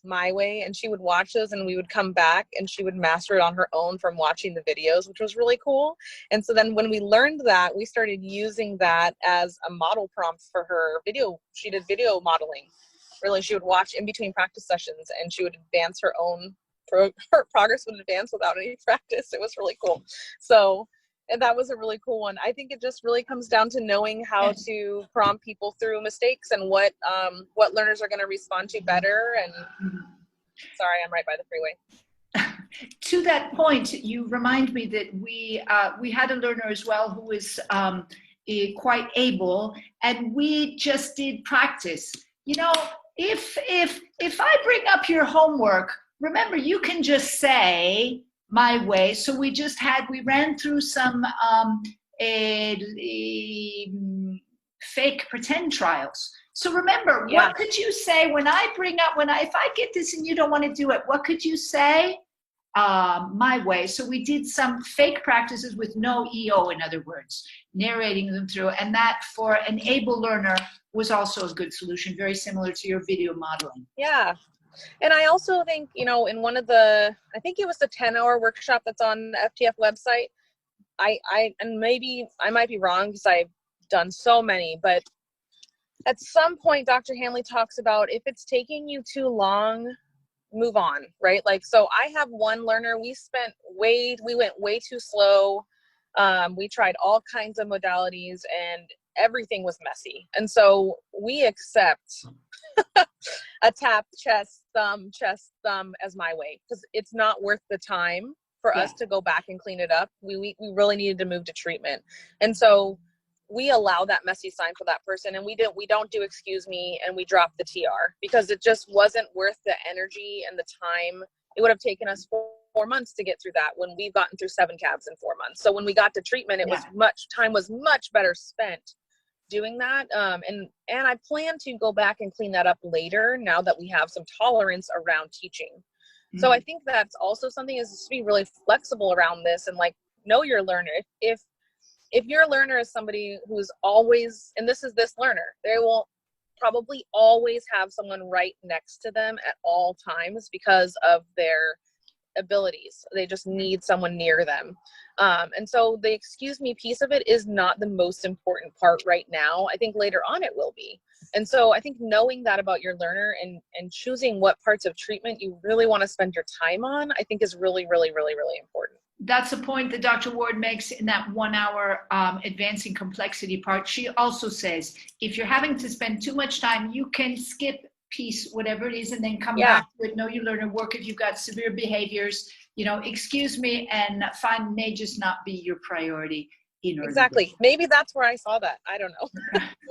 my way, and she would watch those, and we would come back, and she would master it on her own from watching the videos, which was really cool. And so then when we learned that, we started using that as a model prompt for her video. She did video modeling. Really, she would watch in between practice sessions, and she would advance her own, her progress would advance without any practice. It was really cool. So, and that was a really cool one. I think it just really comes down to knowing how to prompt people through mistakes and what learners are going to respond to better. And sorry, I'm right by the freeway. To that point, you remind me that we had a learner as well who was quite able, and we just did practice. If I bring up your homework, remember, you can just say my way. So we ran through some fake pretend trials. So remember, Yeah. what could you say if I get this and you don't want to do it, what could you say? My way. So we did some fake practices with no EO, in other words, narrating them through. And that for an able learner was also a good solution, very similar to your video modeling. Yeah. And I also think, in one of I think it was the 10-hour workshop that's on the FTF website. And maybe I might be wrong because I've done so many, but at some point, Dr. Hanley talks about if it's taking you too long, move on, right? Like, so I have one learner, we went way too slow. We tried all kinds of modalities and everything was messy. And so we accept a tap, chest, thumb as my way, because it's not worth the time for us to go back and clean it up. We really needed to move to treatment. And so we allow that messy sign for that person, and we don't do excuse me, and we drop the TR because it just wasn't worth the energy and the time. It would have taken us 4 months to get through that when we've gotten through 7 cabs in 4 months. So when we got to treatment, time was much better spent doing that. And I plan to go back and clean that up later now that we have some tolerance around teaching. Mm-hmm. So I think that's also something is to be really flexible around this and like know your learner. If your learner is somebody who's always, and this learner, they will probably always have someone right next to them at all times because of their abilities. They just need someone near them. And so the excuse me piece of it is not the most important part right now. I think later on it will be. And so I think knowing that about your learner and choosing what parts of treatment you really want to spend your time on, I think is really, really, really, really important. That's a point that Dr. Ward makes in that 1 hour advancing complexity part. She also says, if you're having to spend too much time, you can skip piece, whatever it is, and then come back to it. Know your learner, work if you've got severe behaviors, excuse me, and fine may just not be your priority. Exactly. Maybe that's where I saw that. I don't know.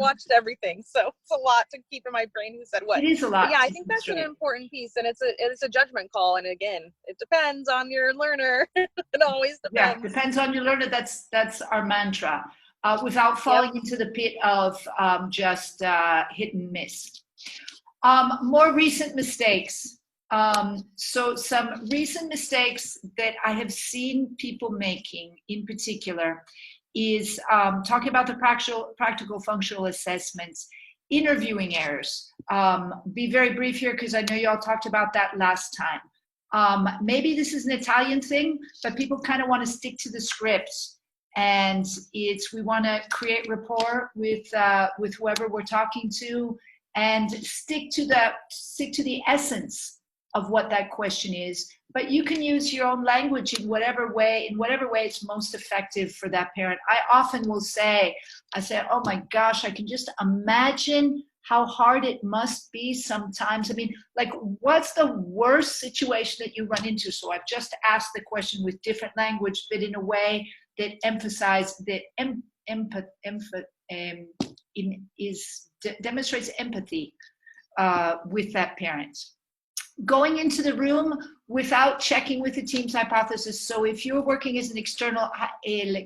Watched everything. So it's a lot to keep in my brain who said what. It is a lot. But yeah, I think that's an important piece. And it's a judgment call. And again, it depends on your learner. It always depends. Yeah, depends on your learner. That's our mantra. Without falling into the pit of just hit and miss. More recent mistakes. So some recent mistakes that I have seen people making in particular is talking about the practical functional assessments, interviewing errors. Be very brief here because I know you all talked about that last time. Maybe this is an Italian thing, but people kind of want to stick to the scripts. And we want to create rapport with whoever we're talking to and stick to the essence of what that question is. But you can use your own language in whatever way it's most effective for that parent. I often will say, oh my gosh, I can just imagine how hard it must be sometimes. I mean, like, what's the worst situation that you run into? So I've just asked the question with different language, but in a way that emphasizes that demonstrates empathy with that parent. Going into the room without checking with the team's hypothesis. So if you're working as an external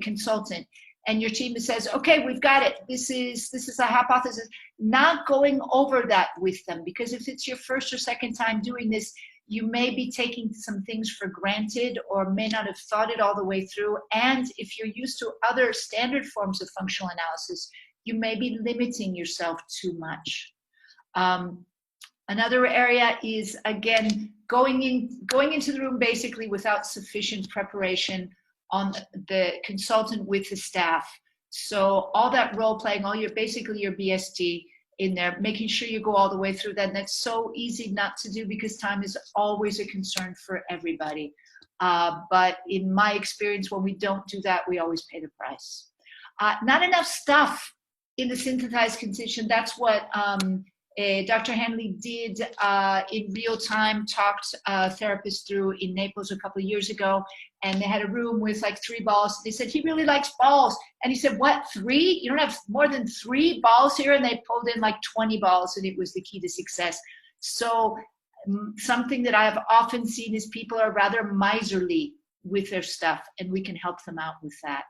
consultant and your team says, okay, we've got it, this is a hypothesis, not going over that with them, because if it's your first or second time doing this, you may be taking some things for granted or may not have thought it all the way through. And if you're used to other standard forms of functional analysis, you may be limiting yourself too much. Another area is, again, going into the room basically without sufficient preparation on the consultant with the staff. So all that role playing, basically your BST in there, making sure you go all the way through that. And that's so easy not to do because time is always a concern for everybody. But in my experience, when we don't do that, we always pay the price. Not enough stuff in the synthesized condition. That's what Dr. Hanley did in real time, talked therapists through in Naples a couple of years ago, and they had a room with like 3 balls. They said, he really likes balls. And he said, what, 3? You don't have more than 3 balls here? And they pulled in like 20 balls, and it was the key to success. So something that I have often seen is people are rather miserly with their stuff, and we can help them out with that.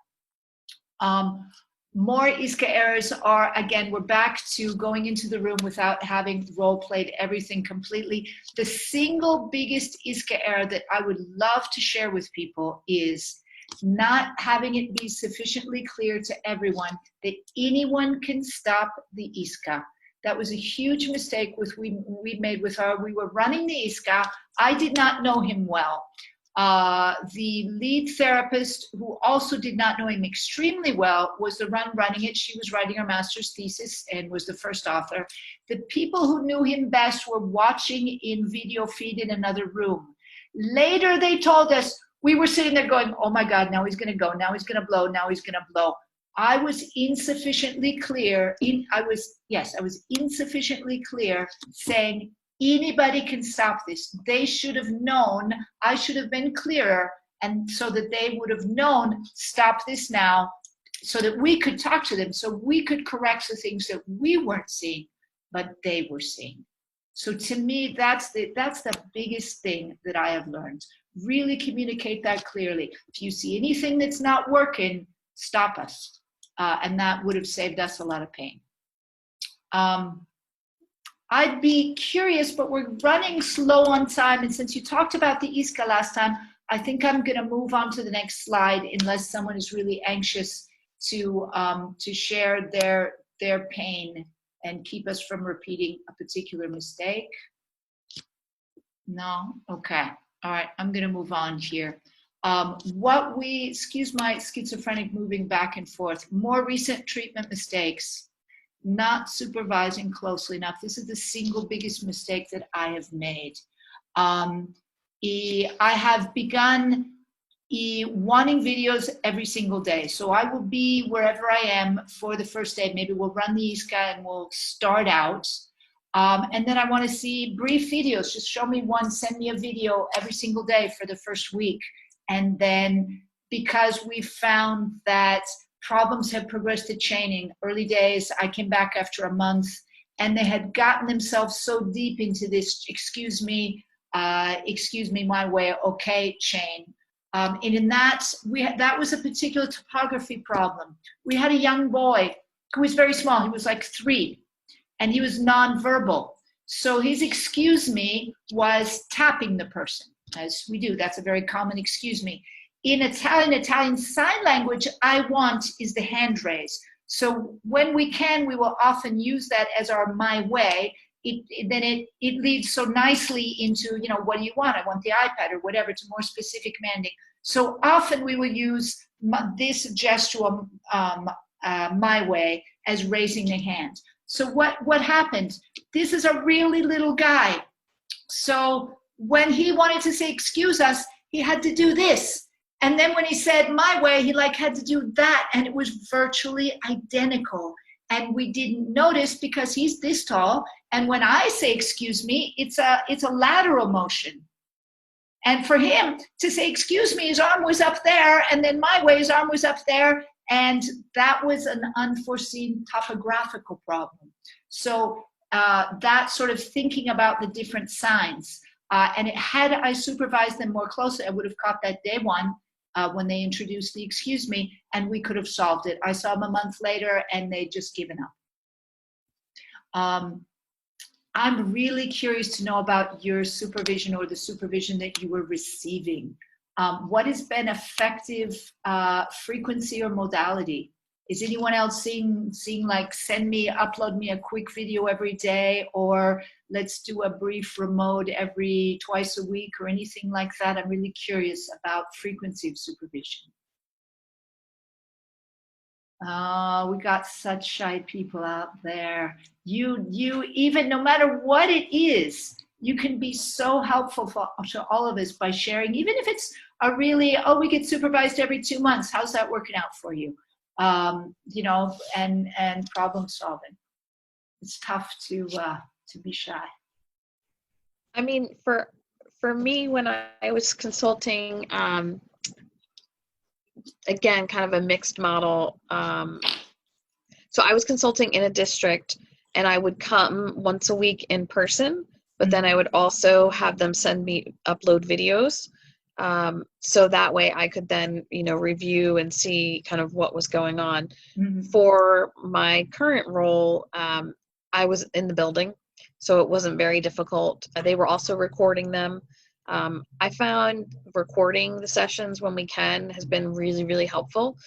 More ISCA errors are, again, we're back to going into the room without having role played everything completely. The single biggest ISCA error that I would love to share with people is not having it be sufficiently clear to everyone that anyone can stop the ISCA. That was a huge mistake we made with we were running the ISCA. I did not know him well. The lead therapist, who also did not know him extremely well, was the one running it. She was writing her master's thesis and was the first author. The people who knew him best were watching in video feed in another room. Later, they told us, we were sitting there going, oh my God, now he's going to go, now he's going to blow, now he's going to blow. I was insufficiently clear. I was insufficiently clear saying, anybody can stop this. They should have known. I should have been clearer, and so that they would have known, stop this now, so that we could talk to them, so we could correct the things that we weren't seeing, but they were seeing. So to me, that's the biggest thing that I have learned. Really communicate that clearly. If you see anything that's not working, stop us. And that would have saved us a lot of pain. I'd be curious, but we're running slow on time. And since you talked about the ISCA last time, I think I'm going to move on to the next slide, unless someone is really anxious to share their pain and keep us from repeating a particular mistake. No? Okay. All right. I'm going to move on here. Excuse my schizophrenic moving back and forth. More recent treatment mistakes. Not supervising closely enough. This is the single biggest mistake that I have made. I have begun wanting videos every single day. So I will be wherever I am for the first day. Maybe we'll run the ISCA and we'll start out. And then I want to see brief videos. Just show me one, send me a video every single day for the first week. And then, because we found that problems have progressed to chaining. Early days, I came back after a month, and they had gotten themselves so deep into this, excuse me, my way, okay, chain. And in that, that was a particular topography problem. We had a young boy who was very small. He was like 3, and he was nonverbal. So his excuse me was tapping the person, as we do. That's a very common excuse me. In Italian Sign Language, I want is the hand raise. So when we can, we will often use that as our my way. It leads so nicely into, what do you want? I want the iPad or whatever, to more specific manding. So often we will use this gesture, my way, as raising the hand. So what happened? This is a really little guy. So when he wanted to say, excuse us, he had to do this. And then when he said my way, he had to do that, and it was virtually identical. And we didn't notice because he's this tall. And when I say excuse me, it's a lateral motion. And for him to say excuse me, his arm was up there, and then my way, his arm was up there, and that was an unforeseen topographical problem. So that sort of thinking about the different signs. And had I supervised them more closely, I would have caught that day one. When they introduced the excuse me, and we could have solved it. I saw them a month later, and they'd just given up. I'm really curious to know about your supervision, or the supervision that you were receiving. What has been effective frequency or modality? Is anyone else seeing like, upload me a quick video every day, or let's do a brief remote every twice a week, or anything like that? I'm really curious about frequency of supervision. Oh, we got such shy people out there. You even, no matter what it is, you can be so helpful to all of us by sharing, even if it's a really, we get supervised every 2 months. How's that working out for you? And problem solving. It's tough to be shy. I mean, for me, when I was consulting, again, kind of a mixed model. So I was consulting in a district, and I would come once a week in person, but then I would also have them upload videos. So that way I could then, review and see kind of what was going on. Mm-hmm. For my current role, I was in the building, so it wasn't very difficult. They were also recording them. I found recording the sessions when we can has been really, really helpful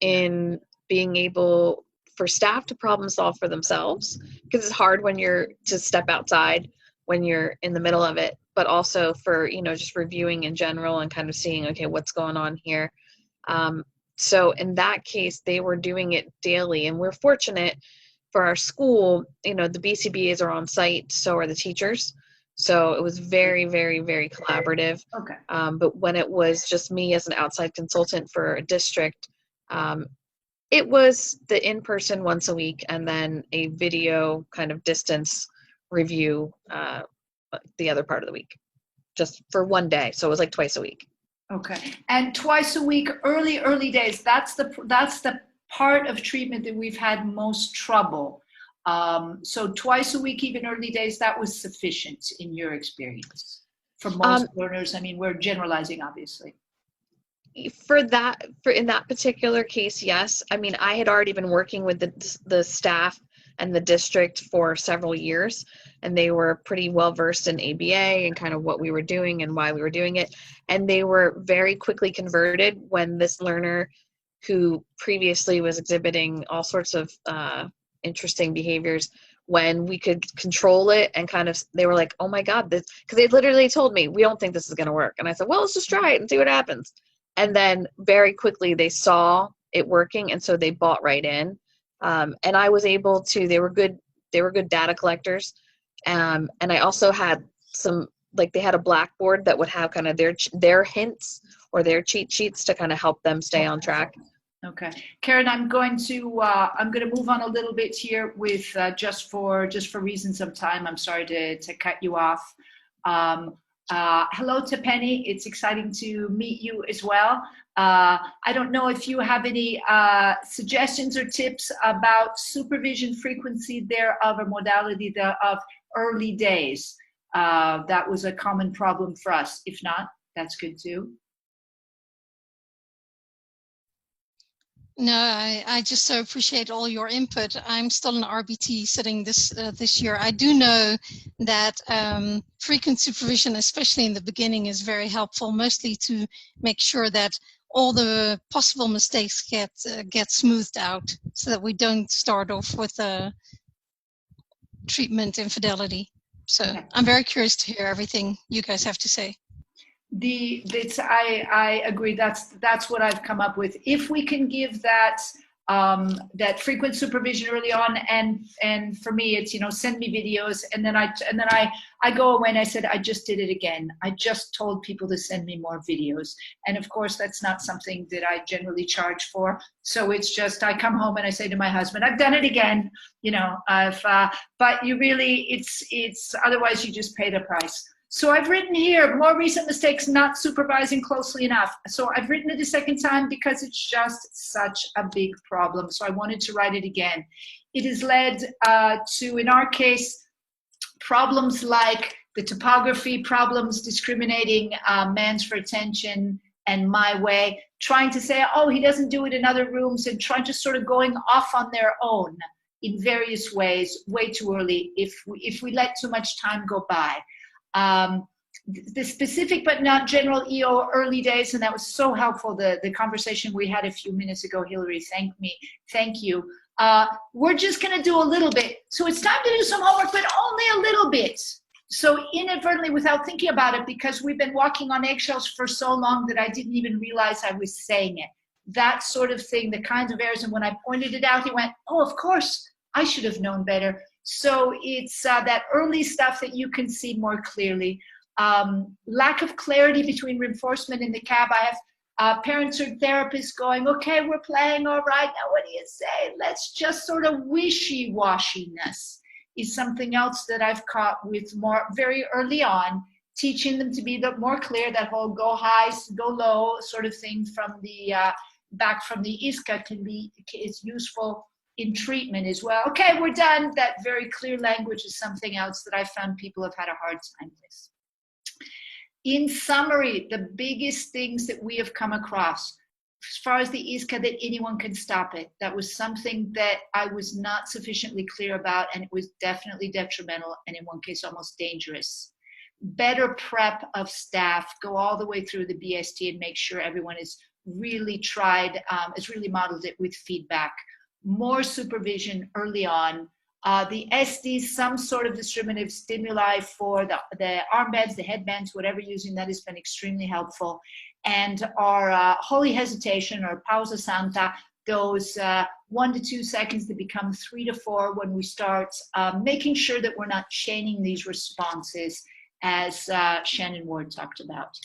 in being able for staff to problem solve for themselves, because it's hard when you're to step outside when you're in the middle of it, but also for, just reviewing in general and kind of seeing, okay, what's going on here. So in that case, they were doing it daily, and we're fortunate for our school, the BCBAs are on site, so are the teachers. So it was very, very, very collaborative. Okay. But when it was just me as an outside consultant for a district, it was the in-person once a week and then a video kind of distance review the other part of the week, just for one day. So it was like twice a week. Okay. And twice a week, early days, that's the part of treatment that we've had most trouble. So twice a week, even early days, that was sufficient in your experience for most learners. I mean, we're generalizing, obviously. In that particular case, yes. I mean, I had already been working with the staff and the district for several years, and they were pretty well versed in ABA and kind of what we were doing and why we were doing it. And they were very quickly converted when this learner, who previously was exhibiting all sorts of interesting behaviors, when we could control it and kind of, they were like, oh my God, this, because they literally told me, we don't think this is going to work. And I said, well, let's just try it and see what happens. And then very quickly they saw it working, and so they bought right in. And I was able to, they were good data collectors. And I also had some, like, they had a blackboard that would have kind of their hints or their cheat sheets to kind of help them stay on track. Okay, Karen, I'm going to move on a little bit here with just for reasons of time. I'm sorry to cut you off. Hello to Penny. It's exciting to meet you as well. I don't know if you have any suggestions or tips about supervision frequency thereof, or modality thereof, early days. That was a common problem for us. If not, that's good too. No, I just so appreciate all your input. I'm still an RBT sitting this year. I do know that frequent supervision, especially in the beginning, is very helpful, mostly to make sure that all the possible mistakes get smoothed out, so that we don't start off with treatment infidelity. So okay. I'm very curious to hear everything you guys have to say. I agree. That's what I've come up with. If we can give that frequent supervision early on, and for me, it's send me videos, and then I go away and I said, I just did it again. I just told people to send me more videos, and of course that's not something that I generally charge for. So it's just I come home and I say to my husband, I've done it again. But you really, it's otherwise you just pay the price. So I've written here, more recent mistakes, not supervising closely enough. So I've written it a second time because it's just such a big problem. So I wanted to write it again. It has led to, in our case, problems like the topography problems, discriminating man's for attention and my way, trying to say, oh, he doesn't do it in other rooms, and trying to sort of going off on their own in various ways way too early if we let too much time go by. The specific but not general EO early days, and that was so helpful, the conversation we had a few minutes ago. Hillary, thank you. We're just going to do a little bit. So it's time to do some homework, but only a little bit. So inadvertently, without thinking about it, because we've been walking on eggshells for so long that I didn't even realize I was saying it. That sort of thing, the kinds of errors. And when I pointed it out, he went, oh, of course, I should have known better. So it's that early stuff that you can see more clearly. Lack of clarity between reinforcement and the cab. I have parents or therapists going, okay, we're playing all right. Now what do you say? Let's just sort of wishy-washiness is something else that I've caught with more very early on, teaching them to be more clear. That whole go high, go low sort of thing from the back from the ISCA is useful in treatment as well. Okay, we're done. That very clear language is something else that I found people have had a hard time with. In summary, the biggest things that we have come across, as far as the ISCA, that anyone can stop it. That was something that I was not sufficiently clear about, and it was definitely detrimental, and in one case almost dangerous. Better prep of staff, go all the way through the BST and make sure everyone is really tried, has really modeled it with feedback. More supervision early on. The SDs, some sort of distributive stimuli for the armbands, the headbands, whatever using that has been extremely helpful. And our holy hesitation or pausa santa, those 1 to 2 seconds that become 3 to 4 when we start making sure that we're not chaining these responses, as Shannon Ward talked about.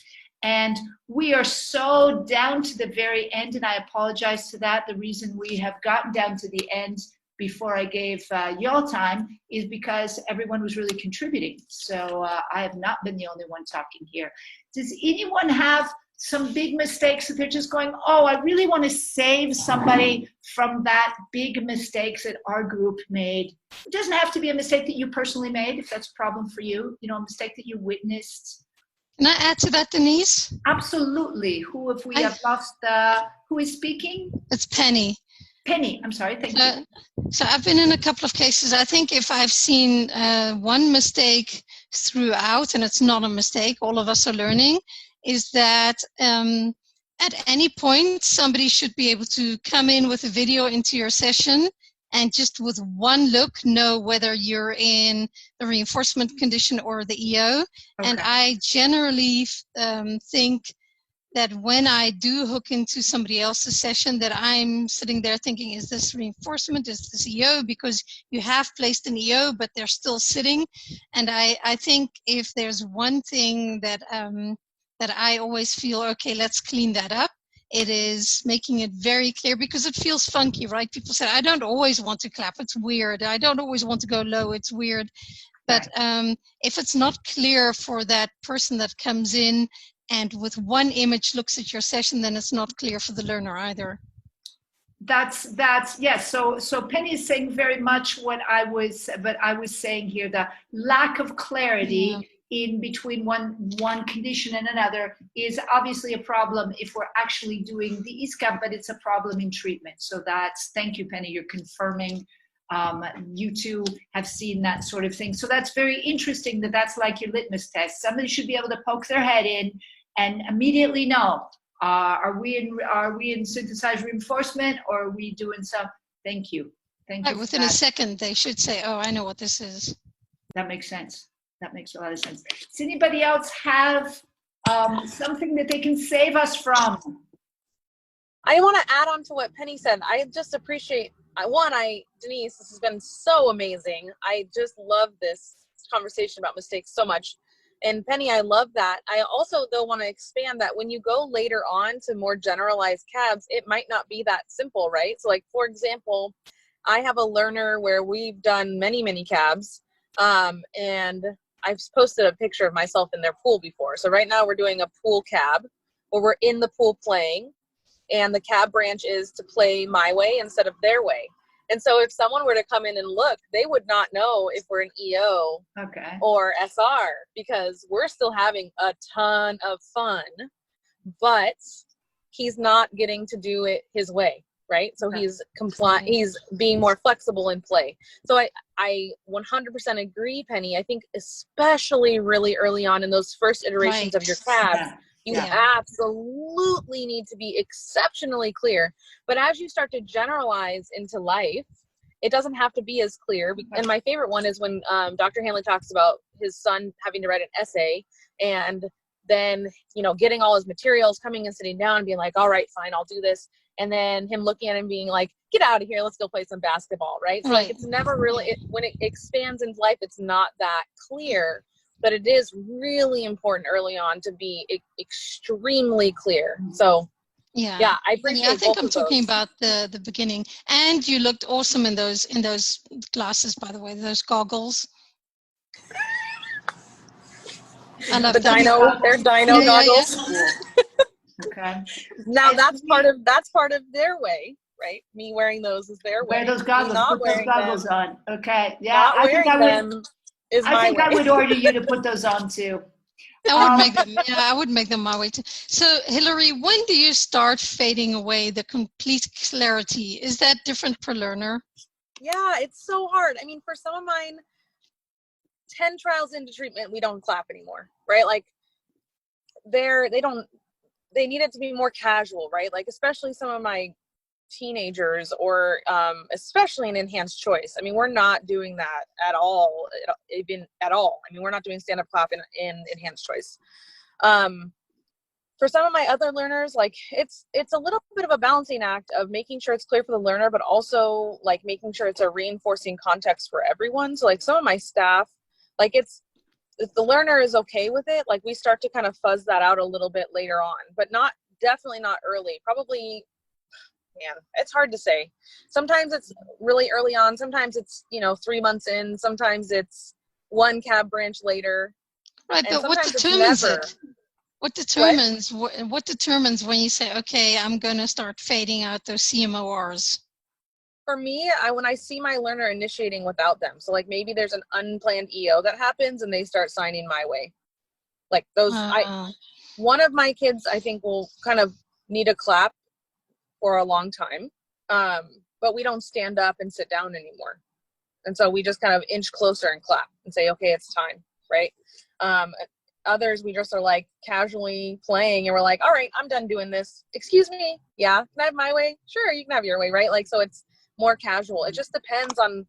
And we are so down to the very end, and I apologize to that. The reason we have gotten down to the end before I gave y'all time is because everyone was really contributing. So I have not been the only one talking here. Does anyone have some big mistakes that they're just going, oh, I really want to save somebody from that big mistakes that our group made? It doesn't have to be a mistake that you personally made, if that's a problem for you, you know, a mistake that you witnessed. Can I add to that, Denise? Absolutely. Who have we have lost? Who is speaking? It's Penny. Penny, I'm sorry, thank you. So I've been in a couple of cases. I think if I've seen one mistake throughout, and it's not a mistake, all of us are learning, is that at any point somebody should be able to come in with a video into your session and just with one look know whether you're in the reinforcement condition or the EO. Okay. And I generally think that when I do hook into somebody else's session, that I'm sitting there thinking, is this reinforcement, is this EO? Because you have placed an EO, but they're still sitting. And I think if there's one thing that that I always feel, okay, let's clean that up, it is making it very clear, because it feels funky, right? People say, I don't always want to clap, it's weird. I don't always want to go low, it's weird. But if it's not clear for that person that comes in and with one image looks at your session, then it's not clear for the learner either. That's yes. So Penny is saying very much what I was saying here. The lack of clarity in between one condition and another is obviously a problem if we're actually doing the ISCA, but it's a problem in treatment. So thank you, Penny. You're confirming. You two have seen that sort of thing. So that's very interesting. That's like your litmus test. Somebody should be able to poke their head in and immediately know, are we in synthesized reinforcement, or are we doing some? Thank you. Right, within a second, they should say, oh, I know what this is. That makes sense. That makes a lot of sense. Does anybody else have something that they can save us from? I want to add on to what Penny said. I just appreciate, Denise, this has been so amazing. I just love this conversation about mistakes so much. And Penny, I love that. I also, though, want to expand that when you go later on to more generalized cabs, it might not be that simple, right? So like, for example, I have a learner where we've done many, many cabs, and I've posted a picture of myself in their pool before. So right now we're doing a pool cab where we're in the pool playing, and the cab branch is to play my way instead of their way. And so if someone were to come in and look, they would not know if we're an EO or SR, because we're still having a ton of fun, but he's not getting to do it his way, right? So he's he's being more flexible in play. So I 100% agree, Penny. I think especially really early on in those first iterations of your cabs, you absolutely need to be exceptionally clear. But as you start to generalize into life, it doesn't have to be as clear. And my favorite one is when Dr. Hanley talks about his son having to write an essay, and then, you know, getting all his materials, coming and sitting down and being like, all right, fine, I'll do this. And then him looking at him being like, get out of here, let's go play some basketball, right? So like, it's never really, when it expands into life, it's not that clear. But it is really important early on to be extremely clear. So yeah, I appreciate I think both I'm of talking those. about the beginning. And you looked awesome in those glasses, by the way, those goggles. I love the dino, they're dino goggles. Okay. Now that's part of their way, right? Me wearing those is their way. Wear those goggles. Put those goggles on. Okay. Yeah. Not wearing them is my way. I would order you to put those on too. I would make them my way too. So, Hillary, when do you start fading away the complete clarity? Is that different per learner? Yeah, it's so hard. I mean, for some of mine, 10 trials into treatment, we don't clap anymore, right? Like they need it to be more casual, right? Like especially some of my teenagers or especially in enhanced choice. I mean, we're not doing that at all, even at all. I mean, we're not doing stand-up clap in enhanced choice. For some of my other learners, like it's a little bit of a balancing act of making sure it's clear for the learner, but also like making sure it's a reinforcing context for everyone. So like some of my staff, like if the learner is okay with it, like we start to kind of fuzz that out a little bit later on, but definitely not early. Probably, man, it's hard to say. Sometimes it's really early on. Sometimes it's, 3 months in. Sometimes it's one cab branch later. Right, and but what sometimes it's determines never. it? What determines when you say, okay, I'm going to start fading out those CMORs? For me, when I see my learner initiating without them, so like maybe there's an unplanned EO that happens and they start signing my way. Like those, one of my kids, I think, will kind of need a clap for a long time, but we don't stand up and sit down anymore. And so we just kind of inch closer and clap and say, okay, it's time, right? Others, we just are like casually playing and we're like, all right, I'm done doing this. Excuse me. Yeah. Can I have my way? Sure. You can have your way. Right. Like, so it's more casual. It just depends on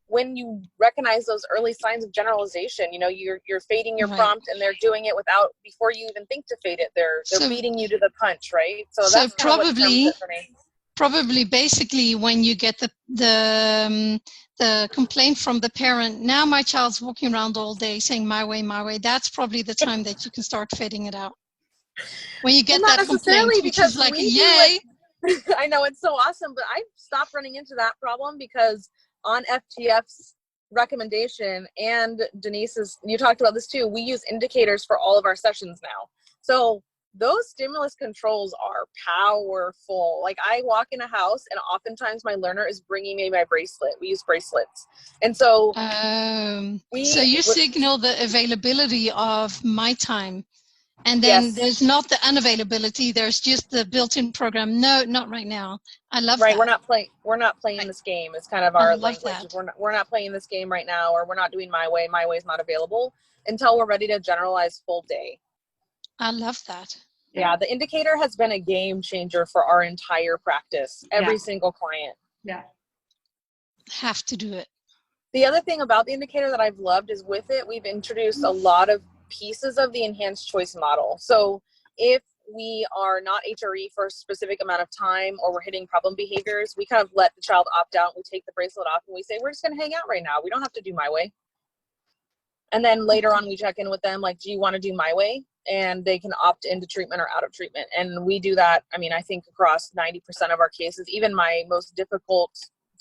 when you recognize those early signs of generalization. You're fading your prompt and they're doing it before you even think to fade it. They're beating you to the punch. Right. So that's kind of what determines it for me. Probably basically when you get the complaint from the parent, now my child's walking around all day saying my way, that's probably the time that you can start fading it out. When you get that complaint, which is like, yay. I know, it's so awesome, but I stopped running into that problem because on FTF's recommendation, and Denise's, you talked about this too, we use indicators for all of our sessions now. So those stimulus controls are powerful. Like I walk in a house and oftentimes my learner is bringing me my bracelet. We use bracelets. And so so you signal the availability of my time. And then there's not the unavailability. There's just the built-in program. No, not right now. I love that. Right. We're not playing this game. It's kind of our language. We're not playing this game right now, or we're not doing my way. My way is not available until we're ready to generalize full day. I love that. Yeah, the indicator has been a game changer for our entire practice. Every single client. Yeah. Have to do it. The other thing about the indicator that I've loved is with it, we've introduced a lot of pieces of the enhanced choice model. So if we are not HRE for a specific amount of time or we're hitting problem behaviors, we kind of let the child opt out. We take the bracelet off and we say, we're just going to hang out right now. We don't have to do my way. And then later on, we check in with them, like, do you want to do my way? And they can opt into treatment or out of treatment. And we do that, I mean, I think across 90% of our cases. Even my most difficult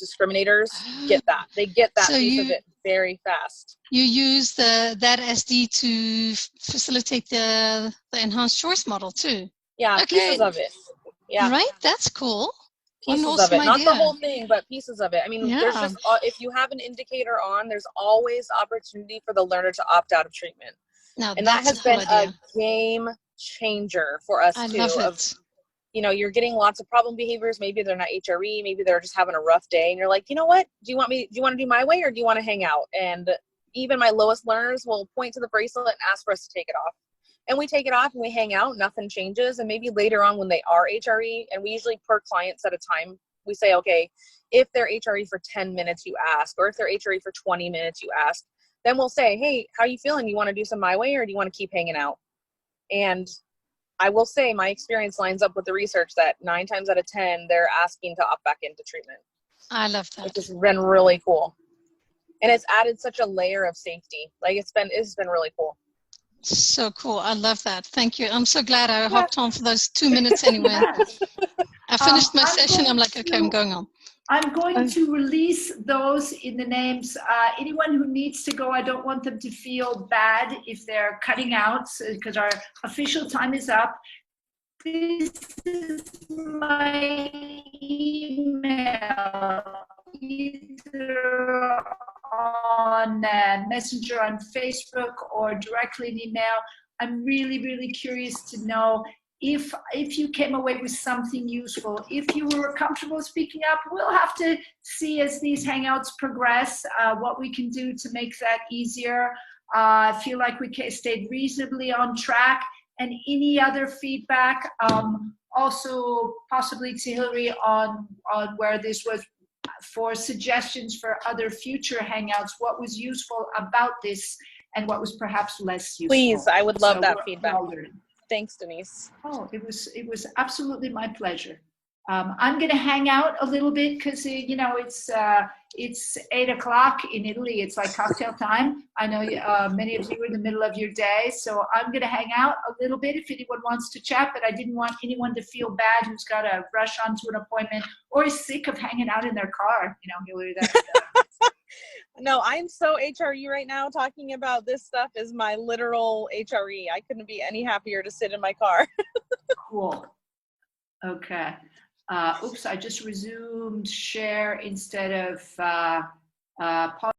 discriminators get that. They get that piece of it very fast. You use that SD to facilitate the enhanced choice model too. Yeah, pieces of it. Yeah. Right, that's cool. Pieces of it, not the whole thing, but pieces of it. I mean, there's just, if you have an indicator on, there's always opportunity for the learner to opt out of treatment. Now, and that has been a game changer for us too. I love it. You're getting lots of problem behaviors. Maybe they're not HRE, maybe they're just having a rough day. And you're like, you know what? Do you want to do my way or do you want to hang out? And even my lowest learners will point to the bracelet and ask for us to take it off. And we take it off and we hang out, nothing changes. And maybe later on when they are HRE, and we usually per client set a time, we say, okay, if they're HRE for 10 minutes, you ask, or if they're HRE for 20 minutes, you ask. Then we'll say, hey, how are you feeling? You want to do some my way or do you want to keep hanging out? And I will say my experience lines up with the research that 9 times out of 10, they're asking to opt back into treatment. I love that. Which has been really cool. And it's added such a layer of safety. Like it's been really cool. So cool. I love that. Thank you. I'm so glad I hopped on for those 2 minutes anyway. I finished my session. I'm like, okay, I'm going on. I'm going to release those in the names. Anyone who needs to go, I don't want them to feel bad if they're cutting out because our official time is up. This is my email, either on Messenger on Facebook or directly in email. I'm really, really curious to know if you came away with something useful. If you were comfortable speaking up, we'll have to see as these Hangouts progress what we can do to make that easier. I feel like we stayed reasonably on track. And any other feedback, also possibly to Hillary on where this was, for suggestions for other future Hangouts, what was useful about this and what was perhaps less useful. Please, I would love So that we're feedback. all learning. Thanks, Denise. Oh, it was absolutely my pleasure. I'm going to hang out a little bit because it's 8 o'clock in Italy. It's like cocktail time. I know many of you are in the middle of your day, so I'm going to hang out a little bit if anyone wants to chat. But I didn't want anyone to feel bad who's got to rush onto an appointment or is sick of hanging out in their car. Hillary, No, I'm so HRE right now. Talking about this stuff is my literal HRE. I couldn't be any happier to sit in my car. Cool. Okay. Oops, I just resumed share instead of pause.